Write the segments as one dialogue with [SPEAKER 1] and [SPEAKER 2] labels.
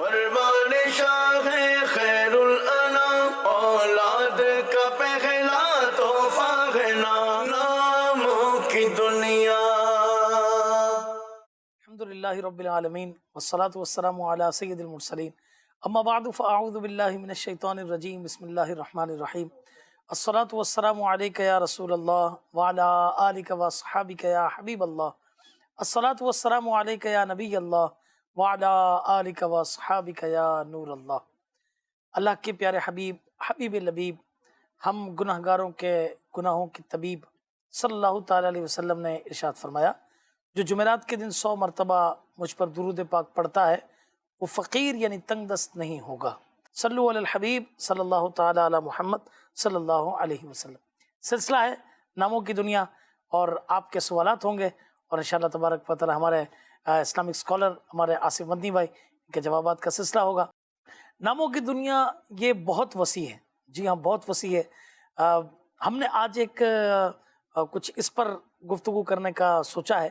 [SPEAKER 1] فرمان شاہ خیر الانام، اولاد کا پہلا تحفہ ہے ناموں کی دنیا۔
[SPEAKER 2] الحمدللہ رب العالمین والصلاة والسلام علی سید المرسلین، اما بعد فاعوذ باللہ من الشیطان الرجیم، بسم اللہ الرحمن الرحیم۔ الصلاة والسلام علیک یا رسول اللہ وعلی آلک واصحابک یا حبیب اللہ۔ الصلاة والسلام علیک یا نبی اللہ وعلی آلک واصحابک یا نور اللہ۔ اللہ کے پیارے حبیب، حبیب لبیب، ہم گناہ گاروں کے گناہوں کی طبیب صلی اللہ تعالی علیہ وسلم نے ارشاد فرمایا، جو جمعرات کے دن 100 مرتبہ مجھ پر درود پاک پڑھتا ہے وہ فقیر یعنی تنگ دست نہیں ہوگا۔ صلو علی الحبیب صلی اللہ تعالی علی محمد صلی اللہ علیہ وسلم۔ سلسلہ ہے ناموں کی دنیا، اور آپ کے سوالات ہوں گے، اور انشاءاللہ تبارک و تعالی ہمارے اسلامک اسکالر ہمارے آصف مدنی بھائی کے جوابات کا سلسلہ ہوگا۔ ناموں کی دنیا یہ بہت وسیع ہے، جی ہاں بہت وسیع ہے۔ ہم نے آج ایک کچھ اس پر گفتگو کرنے کا سوچا ہے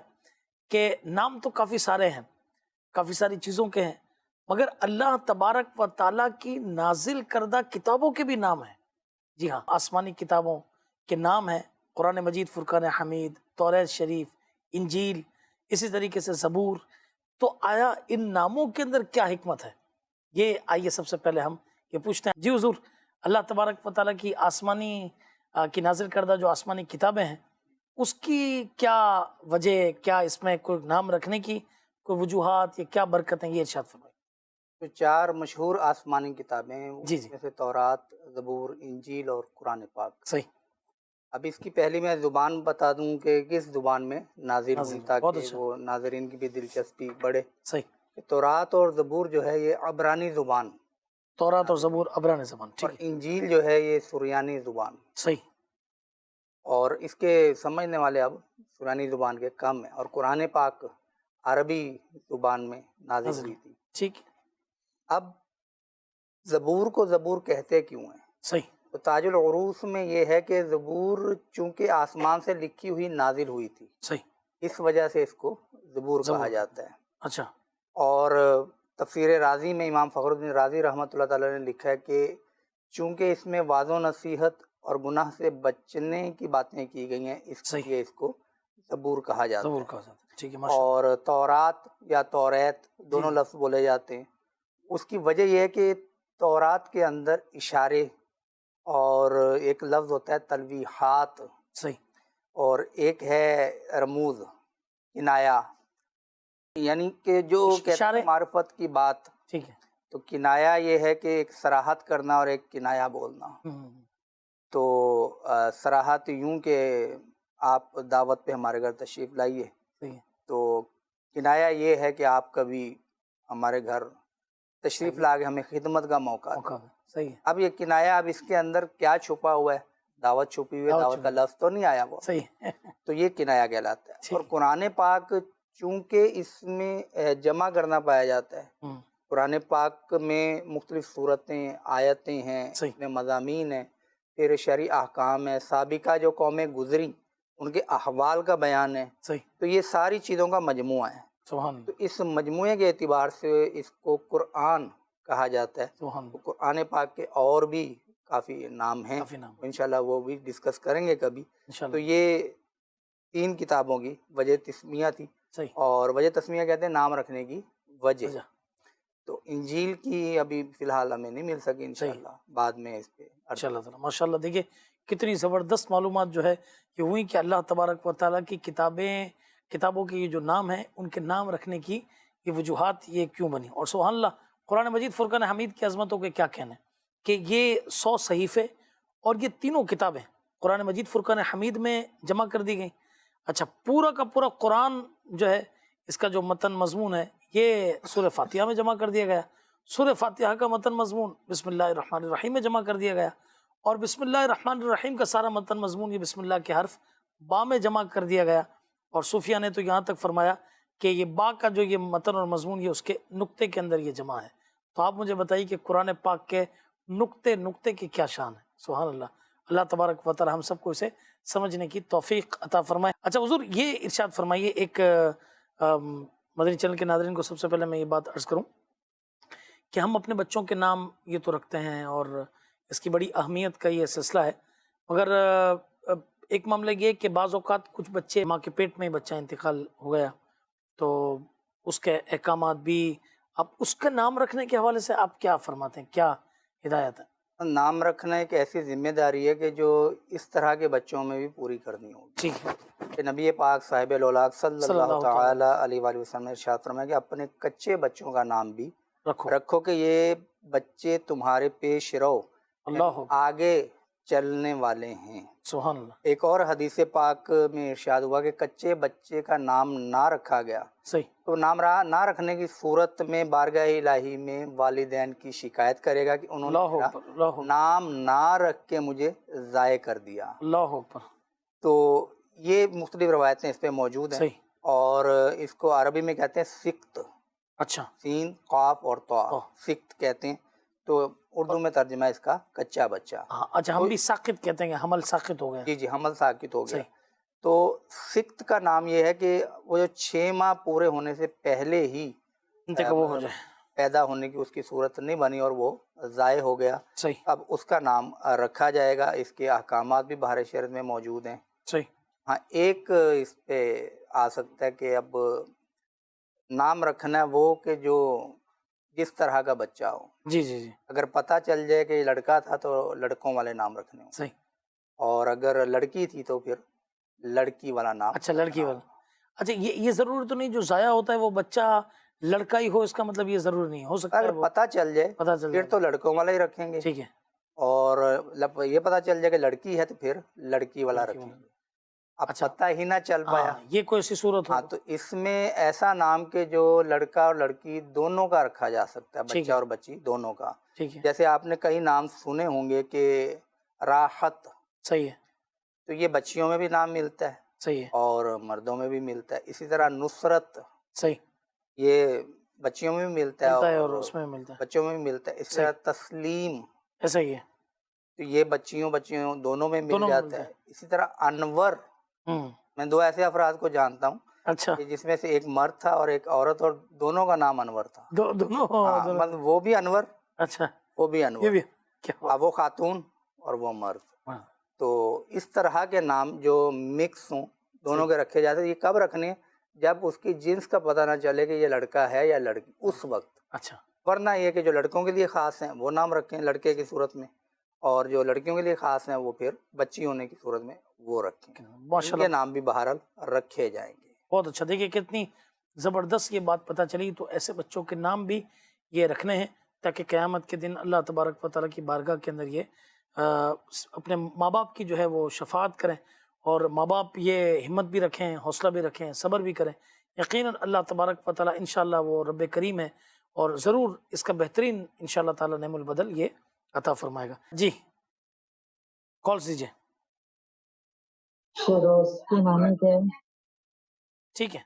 [SPEAKER 2] کہ نام تو کافی سارے ہیں، کافی ساری چیزوں کے ہیں، مگر اللہ تبارک و تعالیٰ کی نازل کردہ کتابوں کے بھی نام ہیں۔ جی ہاں، آسمانی کتابوں کے نام ہیں، قرآن مجید، فرقان حمید، توریت شریف، انجیل، اسی طریقے سے زبور۔ تو آیا ان ناموں کے اندر کیا حکمت ہے؟ یہ آئیے سب سے پہلے ہم یہ پوچھتے ہیں۔ جی حضور، اللہ تبارک و تعالیٰ کی آسمانی کی نازل کردہ جو آسمانی کتابیں ہیں، اس کی کیا وجہ، کیا اس میں کوئی نام رکھنے کی کوئی وجوہات یا کیا برکتیں، یہ ارشاد فرمائیں۔
[SPEAKER 3] جو 4 مشہور آسمانی کتابیں ہیں،
[SPEAKER 2] جی جی،
[SPEAKER 3] جیسے تورات، زبور، انجیل اور قرآن پاک۔
[SPEAKER 2] صحیح۔
[SPEAKER 3] اب اس کی پہلی میں زبان بتا دوں کہ کس زبان میں نازل ہوئی،
[SPEAKER 2] بہت
[SPEAKER 3] تاکہ
[SPEAKER 2] اچھا،
[SPEAKER 3] وہ ناظرین کی بھی دلچسپی بڑھے۔
[SPEAKER 2] صحیح۔
[SPEAKER 3] تورات اور زبور جو ہے یہ عبرانی زبان،
[SPEAKER 2] تورات اور زبور عبرانی زبان،
[SPEAKER 3] اور
[SPEAKER 2] ٹھیک ہے،
[SPEAKER 3] انجیل جو ہے یہ سریانی زبان۔
[SPEAKER 2] صحیح۔
[SPEAKER 3] اور اس کے سمجھنے والے اب سریانی زبان کے کم ہیں، اور قرآن پاک عربی زبان میں نازل ہوئی تھی۔
[SPEAKER 2] ٹھیک ہے،
[SPEAKER 3] اب زبور کو زبور کہتے کیوں ہیں؟
[SPEAKER 2] صحیح۔
[SPEAKER 3] تو تاج العروس میں یہ ہے کہ زبور چونکہ آسمان سے لکھی ہوئی نازل ہوئی تھی،
[SPEAKER 2] صحیح،
[SPEAKER 3] اس وجہ سے اس کو زبور کہا جاتا ہے۔
[SPEAKER 2] اچھا،
[SPEAKER 3] اور تفسیر رازی میں امام فخر الدین رازی رحمۃ اللہ تعالی نے لکھا ہے کہ چونکہ اس میں واعظ و نصیحت اور گناہ سے بچنے کی باتیں کی گئی ہیں، اس لیے اس کو زبور کہا جاتا
[SPEAKER 2] زبور
[SPEAKER 3] ہے۔
[SPEAKER 2] کہا جاتا ہے، ٹھیک ہے۔
[SPEAKER 3] اور تورات یا توریت دونوں لفظ بولے جاتے ہیں۔ اس کی وجہ یہ ہے کہ تورات کے اندر اشارے، اور ایک لفظ ہوتا ہے تلویحات،
[SPEAKER 2] صحیح،
[SPEAKER 3] اور ایک ہے رموز، کنایا، یعنی کہ جو کہتے ہیں معرفت کی بات۔
[SPEAKER 2] ٹھیک ہے۔
[SPEAKER 3] تو کنایا یہ ہے کہ ایک صراحت کرنا اور ایک کنایا بولنا۔ تو صراحت یوں کہ آپ دعوت پہ ہمارے گھر تشریف لائیے، تو کنایا یہ ہے کہ آپ کبھی ہمارے گھر تشریف لا کے ہمیں خدمت کا موقع دیں۔
[SPEAKER 2] صحیح ہے۔
[SPEAKER 3] اب یہ کنایا، اب اس کے اندر کیا چھپا ہوا ہے؟ دعوت چھپی ہوئی ہے، دعوت کا لفظ تو نہیں آیا وہ،
[SPEAKER 2] صحیح،
[SPEAKER 3] تو یہ کنایا کہلاتا ہے۔ اور قرآن پاک چونکہ اس میں جمع کرنا پایا جاتا ہے، قرآن پاک میں مختلف صورتیں، آیتیں ہیں، اس میں مضامین ہیں، پھر شرعی احکام ہے، سابقہ جو قومیں گزری ان کے احوال کا بیان ہے، تو یہ ساری چیزوں کا مجموعہ ہے۔ تو اس مجموعے کے اعتبار سے اس کو قرآن کہا جاتا ہے۔ قرآن پاک کے اور بھی کافی نام ہیں، انشاءاللہ وہ بھی ڈسکس کریں گے کبھی۔ تو یہ 3 کتابوں کی وجہ تسمیہ تھی، اور وجہ تسمیہ کہتے ہیں نام رکھنے کی وجہ۔ تو انجیل کی ابھی فی الحال ہمیں نہیں مل سکی، انشاءاللہ بعد میں اس پہ انشاءاللہ۔
[SPEAKER 2] ماشاءاللہ، دیکھیے کتنی زبردست معلومات جو ہے یہ ہوئی کہ اللہ تبارک و تعالیٰ کی کتابوں کے یہ جو نام ہیں، ان کے نام رکھنے کی یہ وجوہات یہ کیوں بنی۔ اور سبحان اللہ، قرآن مجید فرقان حمید کی عظمتوں کے کیا کہنے کہ یہ 100 صحیفے اور یہ تینوں کتابیں قرآن مجید فرقان حمید میں جمع کر دی گئیں۔ اچھا، پورا کا پورا قرآن جو ہے، اس کا جو متن مضمون ہے یہ سورہ فاتحہ میں جمع کر دیا گیا۔ سورہ فاتحہ کا متن مضمون بسم اللہ الرحمن الرحیم میں جمع کر دیا گیا، اور بسم اللہ الرحمن الرحیم کا سارا متن مضمون یہ بسم اللہ کے حرف با میں جمع کر دیا گیا۔ اور صوفیہ نے تو یہاں تک فرمایا کہ یہ با کا جو یہ متن اور مضمون یہ اس کے نقطے کے اندر یہ جمع ہے۔ تو آپ مجھے بتائیے کہ قرآن پاک کے نقطے کی کیا شان ہے۔ سبحان اللہ، اللہ تبارک و تعالی ہم سب کو اسے سمجھنے کی توفیق عطا فرمائے۔ اچھا حضور، یہ ارشاد فرمائیے، ایک مدنی چینل کے ناظرین کو سب سے پہلے میں یہ بات عرض کروں کہ ہم اپنے بچوں کے نام یہ تو رکھتے ہیں اور اس کی بڑی اہمیت کا یہ سلسلہ ہے، مگر ایک معاملہ یہ کہ بعض اوقات کچھ بچے ماں کے پیٹ میں ہی بچہ انتقال ہو گیا تو اس کے احکامات بھی، اب اس کا نام رکھنے کے حوالے سے آپ کیا فرماتے ہیں، کیا ہدایت ہے؟
[SPEAKER 3] نام رکھنا ایک ایسی ذمہ داری ہے کہ جو اس طرح کے بچوں میں بھی پوری کرنی ہوگی
[SPEAKER 2] ٹھیک ہے،
[SPEAKER 3] کہ نبی پاک صاحب الاولاق صلی
[SPEAKER 2] صلی
[SPEAKER 3] اللہ
[SPEAKER 2] اللہ
[SPEAKER 3] تعالی علیہ وآلہ وسلم نے ارشاد فرمایا کہ اپنے کچے بچوں کا نام بھی
[SPEAKER 2] رکھو،
[SPEAKER 3] رکھو کہ یہ بچے تمہارے پیش رو
[SPEAKER 2] اللہ
[SPEAKER 3] آگے چلنے والے ہیں۔
[SPEAKER 2] سبحان اللہ،
[SPEAKER 3] ایک اور حدیث پاک میں ارشاد ہوا کہ کچے بچے کا نام نہ رکھا گیا
[SPEAKER 2] صحیح،
[SPEAKER 3] تو نام نہ رکھنے کی صورت میں بارگاہ الہی میں والدین کی شکایت کرے گا کہ انہوں نے
[SPEAKER 2] اللہ
[SPEAKER 3] میرا
[SPEAKER 2] اکبر، اللہ اکبر،
[SPEAKER 3] نام نہ رکھ کے مجھے ضائع کر دیا۔
[SPEAKER 2] اللہ اکبر،
[SPEAKER 3] تو یہ مختلف روایتیں اس پہ موجود ہیں،
[SPEAKER 2] صحیح،
[SPEAKER 3] اور اس کو عربی میں کہتے ہیں سکت،
[SPEAKER 2] اچھا،
[SPEAKER 3] سین قاف اور طا،
[SPEAKER 2] طا،
[SPEAKER 3] سکت کہتے ہیں۔ تو اردو میں ترجمہ ہے اس کا کچا بچہ۔
[SPEAKER 2] ہاں، اچھا ہم بھی ساقط کہتے ہیں، حمل ساقط ہو گیا،
[SPEAKER 3] جی حمل ساکت ہو گیا۔
[SPEAKER 2] صحیح،
[SPEAKER 3] تو سکت کا نام یہ ہے کہ وہ جو 6 ماہ پورے ہونے سے پہلے ہی
[SPEAKER 2] انتقال وہ ہو جائے،
[SPEAKER 3] پیدا ہونے کی اس کی صورت نہیں بنی اور وہ ضائع ہو گیا،
[SPEAKER 2] صحیح،
[SPEAKER 3] اب اس کا نام رکھا جائے گا۔ اس کے احکامات بھی بہار شریعت میں موجود ہیں۔
[SPEAKER 2] صحیح،
[SPEAKER 3] ہاں ایک اس پہ آ سکتا ہے کہ اب نام رکھنا وہ کہ جو جس طرح کا بچہ ہو،
[SPEAKER 2] جی جی جی،
[SPEAKER 3] اگر پتہ چل جائے کہ یہ لڑکا تھا تو لڑکوں والے نام رکھنے ہوں،
[SPEAKER 2] صحیح،
[SPEAKER 3] اور اگر لڑکی تھی تو پھر لڑکی والا نام
[SPEAKER 2] اچھا لڑکی والا، اچھا یہ ضروری تو نہیں جو ضائع ہوتا ہے وہ بچہ لڑکا ہی ہو، اس کا مطلب یہ ضروری نہیں ہو سکتا ہے
[SPEAKER 3] اگر
[SPEAKER 2] وہ
[SPEAKER 3] پتہ چل جائے
[SPEAKER 2] پتہ چل
[SPEAKER 3] پھر
[SPEAKER 2] جائے،
[SPEAKER 3] تو لڑکوں والا ہی رکھیں گے،
[SPEAKER 2] ٹھیک ہے،
[SPEAKER 3] اور یہ پتہ چل جائے کہ لڑکی ہے تو پھر لڑکی والا
[SPEAKER 2] لڑکی
[SPEAKER 3] رکھیں
[SPEAKER 2] والا،
[SPEAKER 3] گے۔ اب
[SPEAKER 2] اچھا،
[SPEAKER 3] پتہ ہی نہ چل پایا،
[SPEAKER 2] ہاں یہ کوئی ایسی صورت ہو،
[SPEAKER 3] ہاں تو اس میں ایسا نام کہ جو لڑکا اور لڑکی دونوں کا رکھا جا سکتا ہے،
[SPEAKER 2] ٹھیک
[SPEAKER 3] بچہ
[SPEAKER 2] ہے،
[SPEAKER 3] اور بچی دونوں کا۔
[SPEAKER 2] ٹھیک ہے،
[SPEAKER 3] جیسے آپ نے کئی نام سنے ہوں گے کہ راحت،
[SPEAKER 2] صحیح ہے،
[SPEAKER 3] تو یہ بچیوں میں بھی نام ملتا ہے
[SPEAKER 2] صحیح ہے،
[SPEAKER 3] اور مردوں میں بھی ملتا ہے۔ اسی طرح نصرت،
[SPEAKER 2] صحیح،
[SPEAKER 3] یہ بچیوں میں بھی ملتا ہے
[SPEAKER 2] ملتا ہے اور
[SPEAKER 3] اور
[SPEAKER 2] اس میں بھی ملتا ہے،
[SPEAKER 3] بچوں میں بھی ملتا ہے۔ اسی طرح تسلیم،
[SPEAKER 2] ایسا ہی ہے،
[SPEAKER 3] تو یہ بچیوں دونوں میں مل
[SPEAKER 2] دونوں میں
[SPEAKER 3] جاتا
[SPEAKER 2] ملتا
[SPEAKER 3] ہے۔ اسی طرح انور، میں 2 ایسے افراد کو جانتا ہوں
[SPEAKER 2] اچھا،
[SPEAKER 3] کہ جس میں سے ایک مرد تھا اور ایک عورت، اور دونوں کا نام انور تھا۔
[SPEAKER 2] دونوں
[SPEAKER 3] ہاں
[SPEAKER 2] دونوں،
[SPEAKER 3] مطلب وہ بھی انور،
[SPEAKER 2] اچھا
[SPEAKER 3] وہ بھی
[SPEAKER 2] یہ
[SPEAKER 3] انور،
[SPEAKER 2] بھی کیا بات،
[SPEAKER 3] اب وہ خاتون اور وہ مرد۔
[SPEAKER 2] ہاں،
[SPEAKER 3] تو اس طرح کے نام جو مکس ہوں دونوں کے رکھے جاتے ہیں۔ یہ کب رکھنے ہیں؟ جب اس کی جنس کا پتہ نہ چلے کہ یہ لڑکا ہے یا لڑکی، اس وقت۔
[SPEAKER 2] اچھا،
[SPEAKER 3] ورنہ یہ کہ جو لڑکوں کے لیے خاص ہیں وہ نام رکھیں لڑکے کی صورت میں، اور جو لڑکیوں کے لیے خاص ہیں وہ پھر بچی ہونے کی صورت میں وہ رکھیں۔
[SPEAKER 2] ماشاء
[SPEAKER 3] ان کے
[SPEAKER 2] اللہ،
[SPEAKER 3] نام بھی بہرحال رکھے جائیں گے۔
[SPEAKER 2] بہت اچھا، دیکھیے کتنی زبردست یہ بات پتہ چلی، تو ایسے بچوں کے نام بھی یہ رکھنے ہیں تاکہ قیامت کے دن اللہ تبارک و تعالیٰ کی بارگاہ کے اندر یہ اپنے ماں باپ کی جو ہے وہ شفاعت کریں، اور ماں باپ یہ ہمت بھی رکھیں، حوصلہ بھی رکھیں، صبر بھی کریں، یقیناً اللہ تبارک و تعالیٰ انشاءاللہ وہ رب کریم ہے اور ضرور اس کا بہترین انشاءاللہ تعالیٰ نعم البدل یہ عطا فرمائے گا۔ جی کال دیجیے،
[SPEAKER 4] شروز کی مانی کے
[SPEAKER 2] ٹھیک ہے،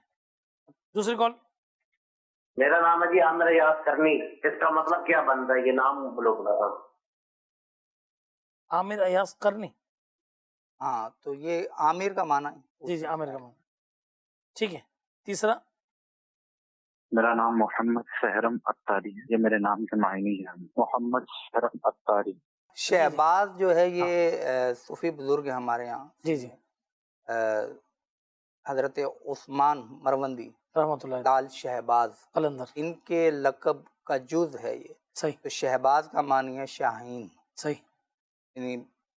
[SPEAKER 2] دوسری کال۔
[SPEAKER 5] میرا نام ہے جی عامر ایاز کرنی، اس کا مطلب کیا بنتا ہے؟ یہ نام لوگ رہا
[SPEAKER 2] عامر ایاز کرنی،
[SPEAKER 3] ہاں تو یہ عامر کا معنی ہے۔
[SPEAKER 2] جی جی عامر کا معنی، ٹھیک ہے۔ تیسرا،
[SPEAKER 6] میرا نام محمد شہرم اتاری ہے، یہ میرے نام کے معنی ہے، محمد شہرم اتاری۔
[SPEAKER 3] شہباز جو ہے یہ صوفی بزرگ ہیں ہمارے یہاں،
[SPEAKER 2] جی جی
[SPEAKER 3] حضرت عثمان مروندی
[SPEAKER 2] رحمۃ اللہ
[SPEAKER 3] لال شہباز،
[SPEAKER 2] قلندر،
[SPEAKER 3] ان کے لقب کا جز ہے یہ۔
[SPEAKER 2] صحیح
[SPEAKER 3] تو شہباز کا معنی ہے شاہین،
[SPEAKER 2] صحیح،
[SPEAKER 3] یعنی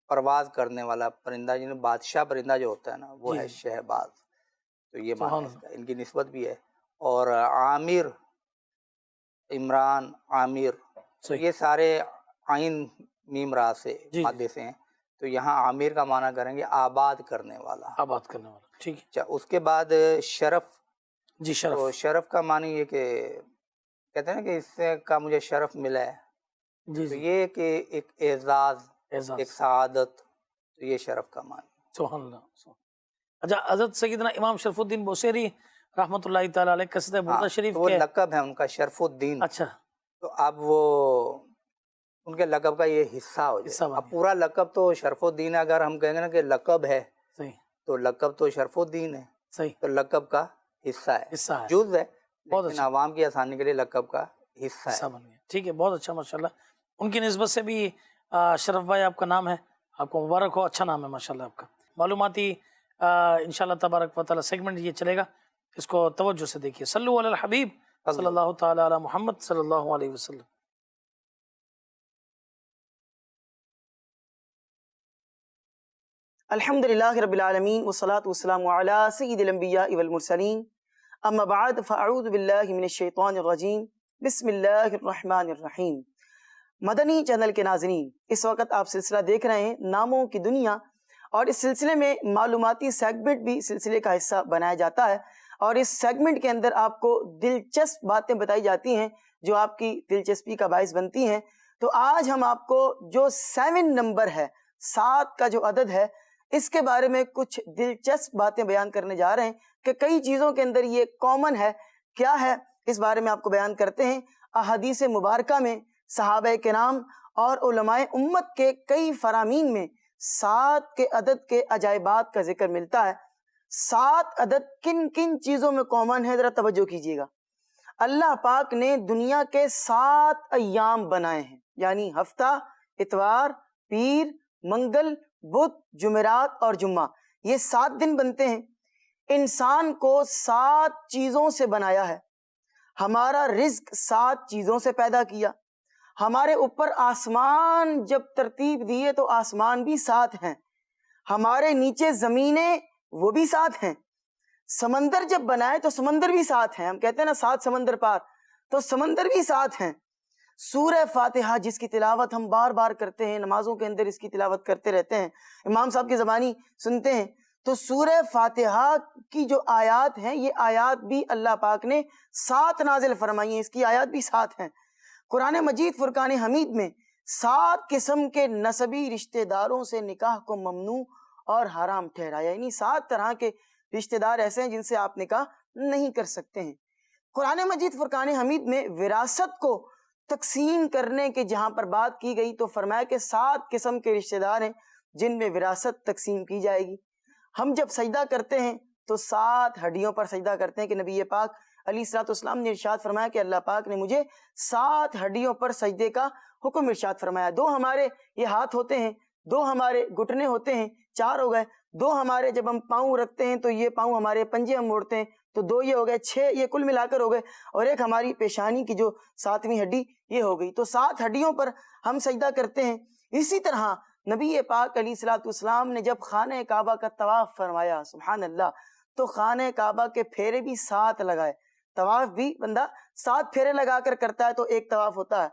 [SPEAKER 3] پرواز کرنے والا پرندہ، یعنی بادشاہ پرندہ جو ہوتا ہے نا وہ
[SPEAKER 2] جی
[SPEAKER 3] ہے
[SPEAKER 2] جی،
[SPEAKER 3] شہباز۔ تو یہ
[SPEAKER 2] سبحان
[SPEAKER 3] معنی ہے اس کا، ان کی نسبت بھی ہے۔ اور عامر، عمران، عامر، تو
[SPEAKER 2] صحیح،
[SPEAKER 3] یہ سارے عین میم را سے
[SPEAKER 2] جی
[SPEAKER 3] مادے سے ہیں۔ تو یہاں عامر کا معنی کریں گے آباد کرنے والا۔
[SPEAKER 2] آباد کرنے والا، ٹھیک ہے،
[SPEAKER 3] اچھا اس کے بعد شرف،
[SPEAKER 2] جی
[SPEAKER 3] تو
[SPEAKER 2] شرف،
[SPEAKER 3] شرف کا معنی یہ کہ کہتے ہیں نا کہ اس سے کا مجھے شرف ملا ہے،
[SPEAKER 2] جی
[SPEAKER 3] تو
[SPEAKER 2] جی
[SPEAKER 3] یہ کہ ایک اعزاز،
[SPEAKER 2] اعزاز،
[SPEAKER 3] ایک سعادت، تو یہ شرف کا معنی۔
[SPEAKER 2] سبحان اللہ، اچھا حضرت سیدنا امام شرف الدین بوسیری رحمۃ اللہ تعالیٰ علیہ قصیدہ
[SPEAKER 3] ہاں
[SPEAKER 2] بردہ شریف
[SPEAKER 3] تو وہ
[SPEAKER 2] کے،
[SPEAKER 3] لقب ہے ان کا شرف الدین۔
[SPEAKER 2] اچھا
[SPEAKER 3] تو اب وہ ان کے لقب کا یہ حصہ ہو
[SPEAKER 2] حصہ
[SPEAKER 3] جائے۔
[SPEAKER 2] بن
[SPEAKER 3] اب
[SPEAKER 2] گیا،
[SPEAKER 3] پورا لقب تو شرف الدین ہے، اگر ہم کہیں گے نا کہ لقب ہے
[SPEAKER 2] صحیح
[SPEAKER 3] تو لقب تو شرف الدین ہے،
[SPEAKER 2] صحیح،
[SPEAKER 3] تو لقب کا حصہ ہے،
[SPEAKER 2] حصہ ہے،
[SPEAKER 3] جز ہے،
[SPEAKER 2] بہت
[SPEAKER 3] لیکن
[SPEAKER 2] اچھا،
[SPEAKER 3] عوام کی آسانی کے لیے لقب کا حصہ
[SPEAKER 2] حصہ
[SPEAKER 3] ہے۔
[SPEAKER 2] بن گیا. ٹھیک ہے، بہت اچھا ماشاءاللہ. ان کی نسبت سے بھی شرف بھائی آپ کا نام ہے، آپ کو مبارک ہو، اچھا نام ہے ماشاءاللہ آپ کا. معلوماتی انشاءاللہ تبارک و تعالی سیگمنٹ یہ چلے گا، اس کو توجہ سے دیکھیے. صلو علی الحبیب صلی اللہ تعالی علی محمد صلی اللہ علیہ وسلم.
[SPEAKER 4] الحمدللہ رب العالمین والصلاة والسلام علی سید الانبیاء والمرسلین، اما بعد فاعوذ باللہ من الشیطان الرجیم، بسم اللہ الرحمن الرحیم. مدنی چینل کے ناظرین، اس وقت آپ سلسلہ دیکھ رہے ہیں ناموں کی دنیا، اور اس سلسلے میں معلوماتی سیگمنٹ بھی سلسلے کا حصہ بنایا جاتا ہے، اور اس سیگمنٹ کے اندر آپ کو دلچسپ باتیں بتائی جاتی ہیں جو آپ کی دلچسپی کا باعث بنتی ہیں. تو آج ہم آپ کو جو 7 نمبر ہے، 7 کا جو عدد ہے، اس کے بارے میں کچھ دلچسپ باتیں بیان کرنے جا رہے ہیں کہ کئی چیزوں کے اندر یہ کامن ہے. کیا ہے اس بارے میں آپ کو بیان کرتے ہیں. احادیث مبارکہ میں صحابہ کرام اور علماء امت کے کئی فرامین میں 7 کے عدد کے عجائبات کا ذکر ملتا ہے. 7 عدد کن کن چیزوں میں کامن ہے، ذرا توجہ کیجیے گا. اللہ پاک نے دنیا کے 7 ایام بنائے ہیں، یعنی ہفتہ، اتوار، پیر، منگل، بدھ، جمعرات اور جمعہ. یہ 7 دن بنتے ہیں. انسان کو 7 چیزوں سے بنایا ہے. ہمارا رزق 7 چیزوں سے پیدا کیا. ہمارے اوپر آسمان جب ترتیب دیے تو آسمان بھی 7 ہیں. ہمارے نیچے زمینیں وہ بھی 7 ہیں. سمندر جب بنائے تو سمندر بھی 7 ہیں. ہم کہتے ہیں نا 7 سمندر پار، تو سمندر بھی 7 ہیں. سورہ فاتحہ جس کی تلاوت ہم بار بار کرتے ہیں، نمازوں کے اندر اس کی تلاوت کرتے رہتے ہیں، امام صاحب کی زبانی سنتے ہیں، تو سورہ فاتحہ کی جو آیات ہیں، یہ آیات بھی اللہ پاک نے 7 نازل فرمائی ہیں. اس کی آیات بھی 7 ہیں. قرآن مجید فرقان حمید میں 7 قسم کے نسبی رشتہ داروں سے نکاح کو ممنوع اور حرام ٹھہرایا، یعنی 7 طرح کے رشتہ دار ایسے ہیں جن سے آپ نکاح نہیں کر سکتے ہیں. قرآن مجید فرقان حمید میں وراثت کو تقسیم کرنے کے جہاں پر بات کی گئی تو فرمایا کہ 7 قسم کے رشتہ دار ہیں جن میں وراثت تقسیم کی جائے گی. ہم جب سجدہ کرتے ہیں تو 7 ہڈیوں پر سجدہ کرتے ہیں کہ نبی پاک علیہ الصلوۃ والسلام نے ارشاد فرمایا کہ اللہ پاک نے مجھے 7 ہڈیوں پر سجدے کا حکم ارشاد فرمایا. 2 ہمارے یہ ہاتھ ہوتے ہیں، 2 ہمارے گھٹنے ہوتے ہیں، 4 ہو گئے. 2 ہمارے جب ہم پاؤں رکھتے ہیں تو یہ پاؤں ہمارے پنجے ہم موڑتے ہیں تو 2 یہ ہو گئے، 6 یہ کل ملا کر ہو گئے، اور ایک ہماری پیشانی کی جو 7ویں ہڈی یہ ہو گئی. تو 7 ہڈیوں پر ہم سجدہ کرتے ہیں. اسی طرح نبی پاک علیہ الصلوۃ والسلام نے جب خانہ کعبہ کا طواف فرمایا، سبحان اللہ، تو خانہ کعبہ کے پھیرے بھی 7 لگائے. طواف بھی بندہ 7 پھیرے لگا کر کرتا ہے تو ایک طواف ہوتا ہے.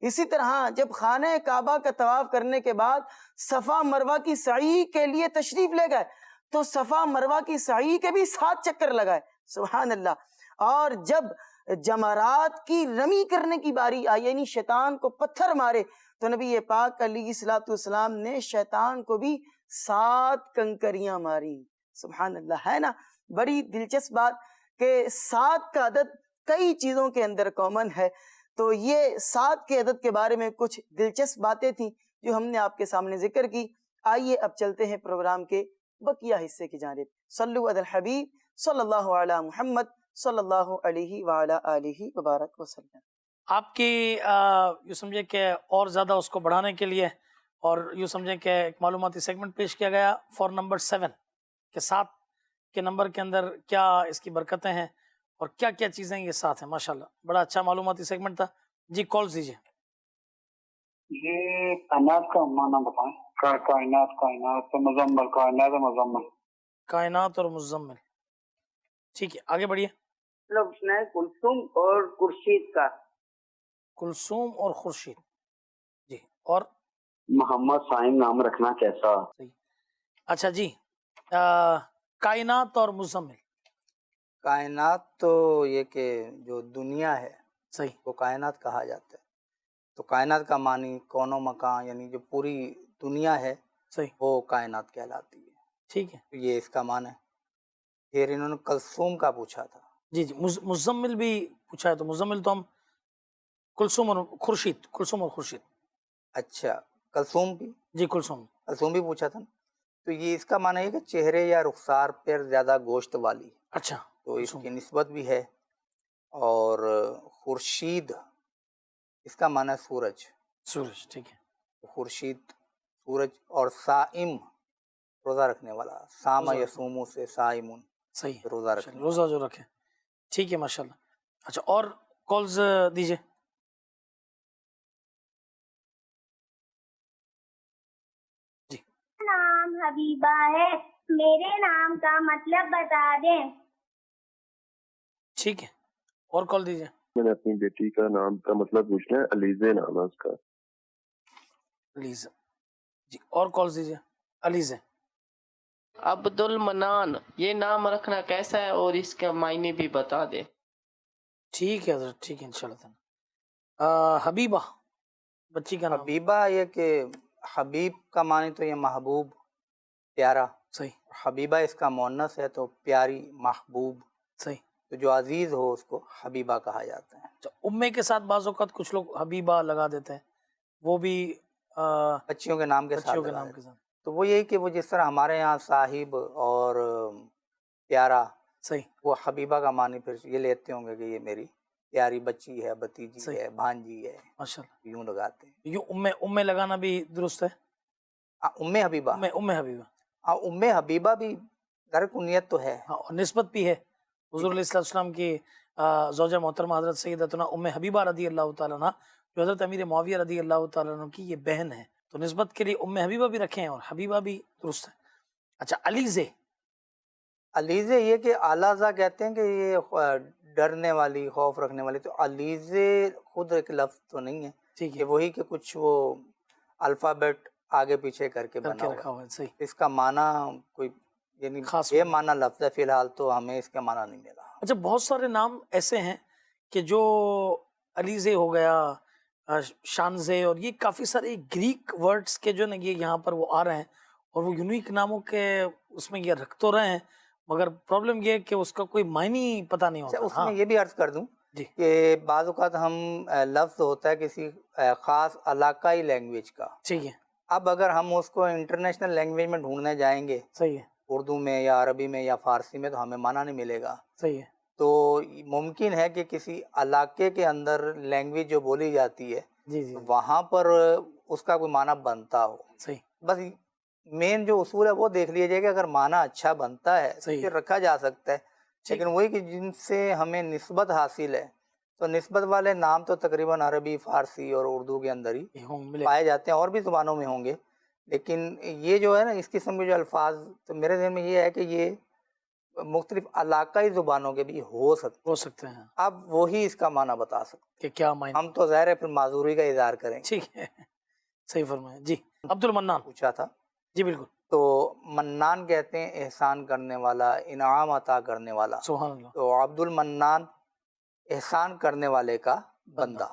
[SPEAKER 4] اسی طرح جب خانہ کعبہ کا طواف کرنے کے بعد صفا مروہ کی سعی کے لیے تشریف لے گئے تو صفا مروہ کی سعی کے بھی 7 چکر لگائے، سبحان اللہ. اور جب جمرات کی رمی کرنے کی باری آئی، یعنی شیطان کو پتھر مارے، تو نبی پاک علیہ الصلوۃ والسلام نے شیطان کو بھی 7 کنکریاں ماری. سبحان اللہ. ہے نا بڑی دلچسپ بات کہ 7 کا عدد کئی چیزوں کے اندر کامن ہے. تو یہ 7 کے عدد کے بارے میں کچھ دلچسپ باتیں تھیں جو ہم نے آپ کے سامنے ذکر کی. آئیے اب چلتے ہیں پروگرام کے بقیہ حصے کی جانب. صلو علی الحبیب صلی اللہ علی محمد صلی اللہ علیہ وعلی آلہ وبارک وسلم.
[SPEAKER 2] آپ کی یوں سمجھے کہ اور زیادہ اس کو بڑھانے کے لیے، اور یوں سمجھیں کہ ایک معلوماتی سیگمنٹ پیش کیا گیا فار نمبر 7 کہ 7 کے نمبر کے اندر کیا اس کی برکتیں ہیں اور کیا کیا چیزیں یہ 7 ہیں. ماشاءاللہ بڑا اچھا معلوماتی سیگمنٹ تھا. جی کال دیجیے.
[SPEAKER 6] یہ کائنات کا معنی بتائیں. کائنات مزمل، کائنات مزمل،
[SPEAKER 2] کائنات اور مزمل. ٹھیک ہے آگے بڑھیے.
[SPEAKER 7] مطلب اس میں کلثوم اور خورشید کا.
[SPEAKER 2] کلثوم اور خورشید. جی اور
[SPEAKER 5] محمد صائم نام رکھنا کیسا؟
[SPEAKER 2] صحیح. اچھا جی کائنات اور مزمل.
[SPEAKER 3] کائنات تو یہ کہ جو دنیا ہے
[SPEAKER 2] صحیح.
[SPEAKER 3] وہ کائنات کہا جاتا ہے. تو کائنات کا معنی کون و مکان، یعنی جو پوری دنیا ہے
[SPEAKER 2] صحیح
[SPEAKER 3] وہ کائنات کہلاتی ہے.
[SPEAKER 2] ٹھیک ہے.
[SPEAKER 3] تو یہ اس کا معنی ہے. پھر انہوں نے کلثوم کا پوچھا تھا.
[SPEAKER 2] جی جی مزمل بھی پوچھا ہے تو مزمل تو ہم کلثوم اور خورشید، کلثوم اور خورشید.
[SPEAKER 3] اچھا کلثوم بھی،
[SPEAKER 2] جی کلثوم.
[SPEAKER 3] کلثوم بھی پوچھا تھا نا. تو یہ اس کا معنی ہے کہ چہرے یا رخسار پر زیادہ گوشت والی،
[SPEAKER 2] اچھا
[SPEAKER 3] تو اس کی نسبت بھی ہے. اور خورشید اس کا معنی ہے سورج،
[SPEAKER 2] سورج، ٹھیک ہے،
[SPEAKER 3] خورشید سورج، اور صائم روزہ رکھنے والا، سامہ یصومو سے صائمون،
[SPEAKER 2] صحیح،
[SPEAKER 3] روزہ رکھنے
[SPEAKER 2] روزہ جو رکھے، ٹھیک ہے ماشاء اللہ. اچھا اور کالز دیجیے. جی
[SPEAKER 8] نام حبیبہ ہے، میرے نام کا مطلب بتا دیں.
[SPEAKER 2] ٹھیک ہے اور کال دیجیے.
[SPEAKER 9] میں نے اپنی بیٹی کا نام کا مطلب پوچھنا ہے، علیزہ نام ہے اس کا.
[SPEAKER 2] علیزہ، جی اور کال دیجیے. علیزہ.
[SPEAKER 10] عبد المنان، یہ نام رکھنا کیسا ہے اور اس کا معنی بھی بتا دیں.
[SPEAKER 2] ٹھیک ہے حضرت، ٹھیک ہے انشاءاللہ تعالی. حبیبہ بچی کا نام.
[SPEAKER 3] حبیبہ، یہ کہ حبیب کا معنی تو یہ محبوب، پیارا.
[SPEAKER 2] صحیح.
[SPEAKER 3] حبیبہ اس کا مؤنث ہے تو پیاری، محبوب.
[SPEAKER 2] صحیح.
[SPEAKER 3] تو جو عزیز ہو اس کو حبیبہ کہا جاتا ہے.
[SPEAKER 2] امے کے ساتھ بعض اوقات کچھ لوگ حبیبہ لگا دیتے ہیں، وہ بھی
[SPEAKER 3] بچیوں کے نام کے ساتھ. تو وہ یہی کہ وہ جس طرح ہمارے یہاں صاحب اور پیارا،
[SPEAKER 2] صحیح،
[SPEAKER 3] وہ حبیبہ کا معنی پھر یہ لیتے ہوں گے کہ یہ میری پیاری بچی ہے، بھتیجی ہے، بھانجی ہے،
[SPEAKER 2] ماشاءاللہ
[SPEAKER 3] یوں لگاتے ہیں.
[SPEAKER 2] یوں امے لگانا بھی درست ہے.
[SPEAKER 3] ام حبیبہ،
[SPEAKER 2] ام حبیبہ،
[SPEAKER 3] ام حبیبہ بھی در کنیت تو ہے،
[SPEAKER 2] اور نسبت بھی ہے. حضور علیہ السلام کی زوجہ محترمہ حضرت سیدتنا ام حبیبہ رضی اللہ تعالیٰ عنہ، جو حضرت امیر معاویہ رضی اللہ تعالیٰ عنہ کی یہ بہن ہے، تو نسبت کے لیے ام حبیبہ بھی رکھے ہیں اور حبیبہ بھی درست ہے. اچھا علیزہ.
[SPEAKER 3] علیزہ یہ کہ اعلیٰ کہتے ہیں کہ یہ ڈرنے والی، خوف رکھنے والی. تو علیزہ خود ایک لفظ تو نہیں ہے،
[SPEAKER 2] ٹھیک
[SPEAKER 3] کہ
[SPEAKER 2] ہے،
[SPEAKER 3] وہی کہ کچھ وہ الفابیٹ آگے پیچھے کر کے بنا
[SPEAKER 2] رکھا
[SPEAKER 3] ہوا
[SPEAKER 2] ہوا ہے. صحیح.
[SPEAKER 3] اس کا معنی کوئی یعنی
[SPEAKER 2] خاص
[SPEAKER 3] یہ معنی لفظ ہے، فی الحال تو ہمیں اس کا معنی نہیں ملا.
[SPEAKER 2] اچھا بہت سارے نام ایسے ہیں کہ جو علیزہ ہو گیا، شانزے، اور یہ کافی سارے گریک ورڈز کے جو نا یہ یہاں پر وہ آ رہے ہیں، اور وہ یونیک ناموں کے اس میں یہ رکھ تو رہے ہیں، مگر پرابلم یہ ہے کہ اس کا کوئی معنی پتہ نہیں ہوتا.
[SPEAKER 3] اس میں یہ بھی عرض کر دوں
[SPEAKER 2] جی
[SPEAKER 3] کہ بعض اوقات ہم لفظ ہوتا ہے کسی خاص علاقائی لینگویج کا،
[SPEAKER 2] ٹھیک ہے،
[SPEAKER 3] اب اگر ہم اس کو انٹرنیشنل لینگویج میں ڈھونڈنے جائیں گے،
[SPEAKER 2] صحیح ہے،
[SPEAKER 3] اردو میں یا عربی میں یا فارسی میں، تو ہمیں معنی نہیں ملے گا.
[SPEAKER 2] صحیح ہے.
[SPEAKER 3] تو ممکن ہے کہ کسی علاقے کے اندر لینگویج جو بولی جاتی ہے
[SPEAKER 2] جی جی
[SPEAKER 3] وہاں پر اس کا کوئی معنی بنتا ہو.
[SPEAKER 2] صحیح.
[SPEAKER 3] بس مین جو اصول ہے وہ دیکھ لیجیے کہ اگر معنی اچھا بنتا ہے
[SPEAKER 2] صحیح.
[SPEAKER 3] پھر رکھا جا سکتا ہے. لیکن وہی کہ جن سے ہمیں نسبت حاصل ہے، تو نسبت والے نام تو تقریباً عربی، فارسی اور اردو کے اندر ہی پائے جاتے ہیں، اور بھی زبانوں میں ہوں گے. لیکن یہ جو ہے نا اس قسم کے جو الفاظ، تو میرے ذہن میں یہ ہے کہ یہ مختلف علاقائی زبانوں کے بھی ہو سکتے
[SPEAKER 2] ہیں.
[SPEAKER 3] اب وہی اس کا معنی بتا سکتے
[SPEAKER 2] کہ کیا معنی.
[SPEAKER 3] ہم تو ظاہر ہے پھر معذوری کا اظہار کریں گے.
[SPEAKER 2] ٹھیک ہے، صحیح فرمایا. جی عبد المنان
[SPEAKER 3] پوچھا تھا.
[SPEAKER 2] جی بالکل.
[SPEAKER 3] تو منان کہتے ہیں احسان کرنے والا، انعام عطا کرنے والا.
[SPEAKER 2] سبحان اللہ.
[SPEAKER 3] تو عبد المنان احسان کرنے والے کا بندہ.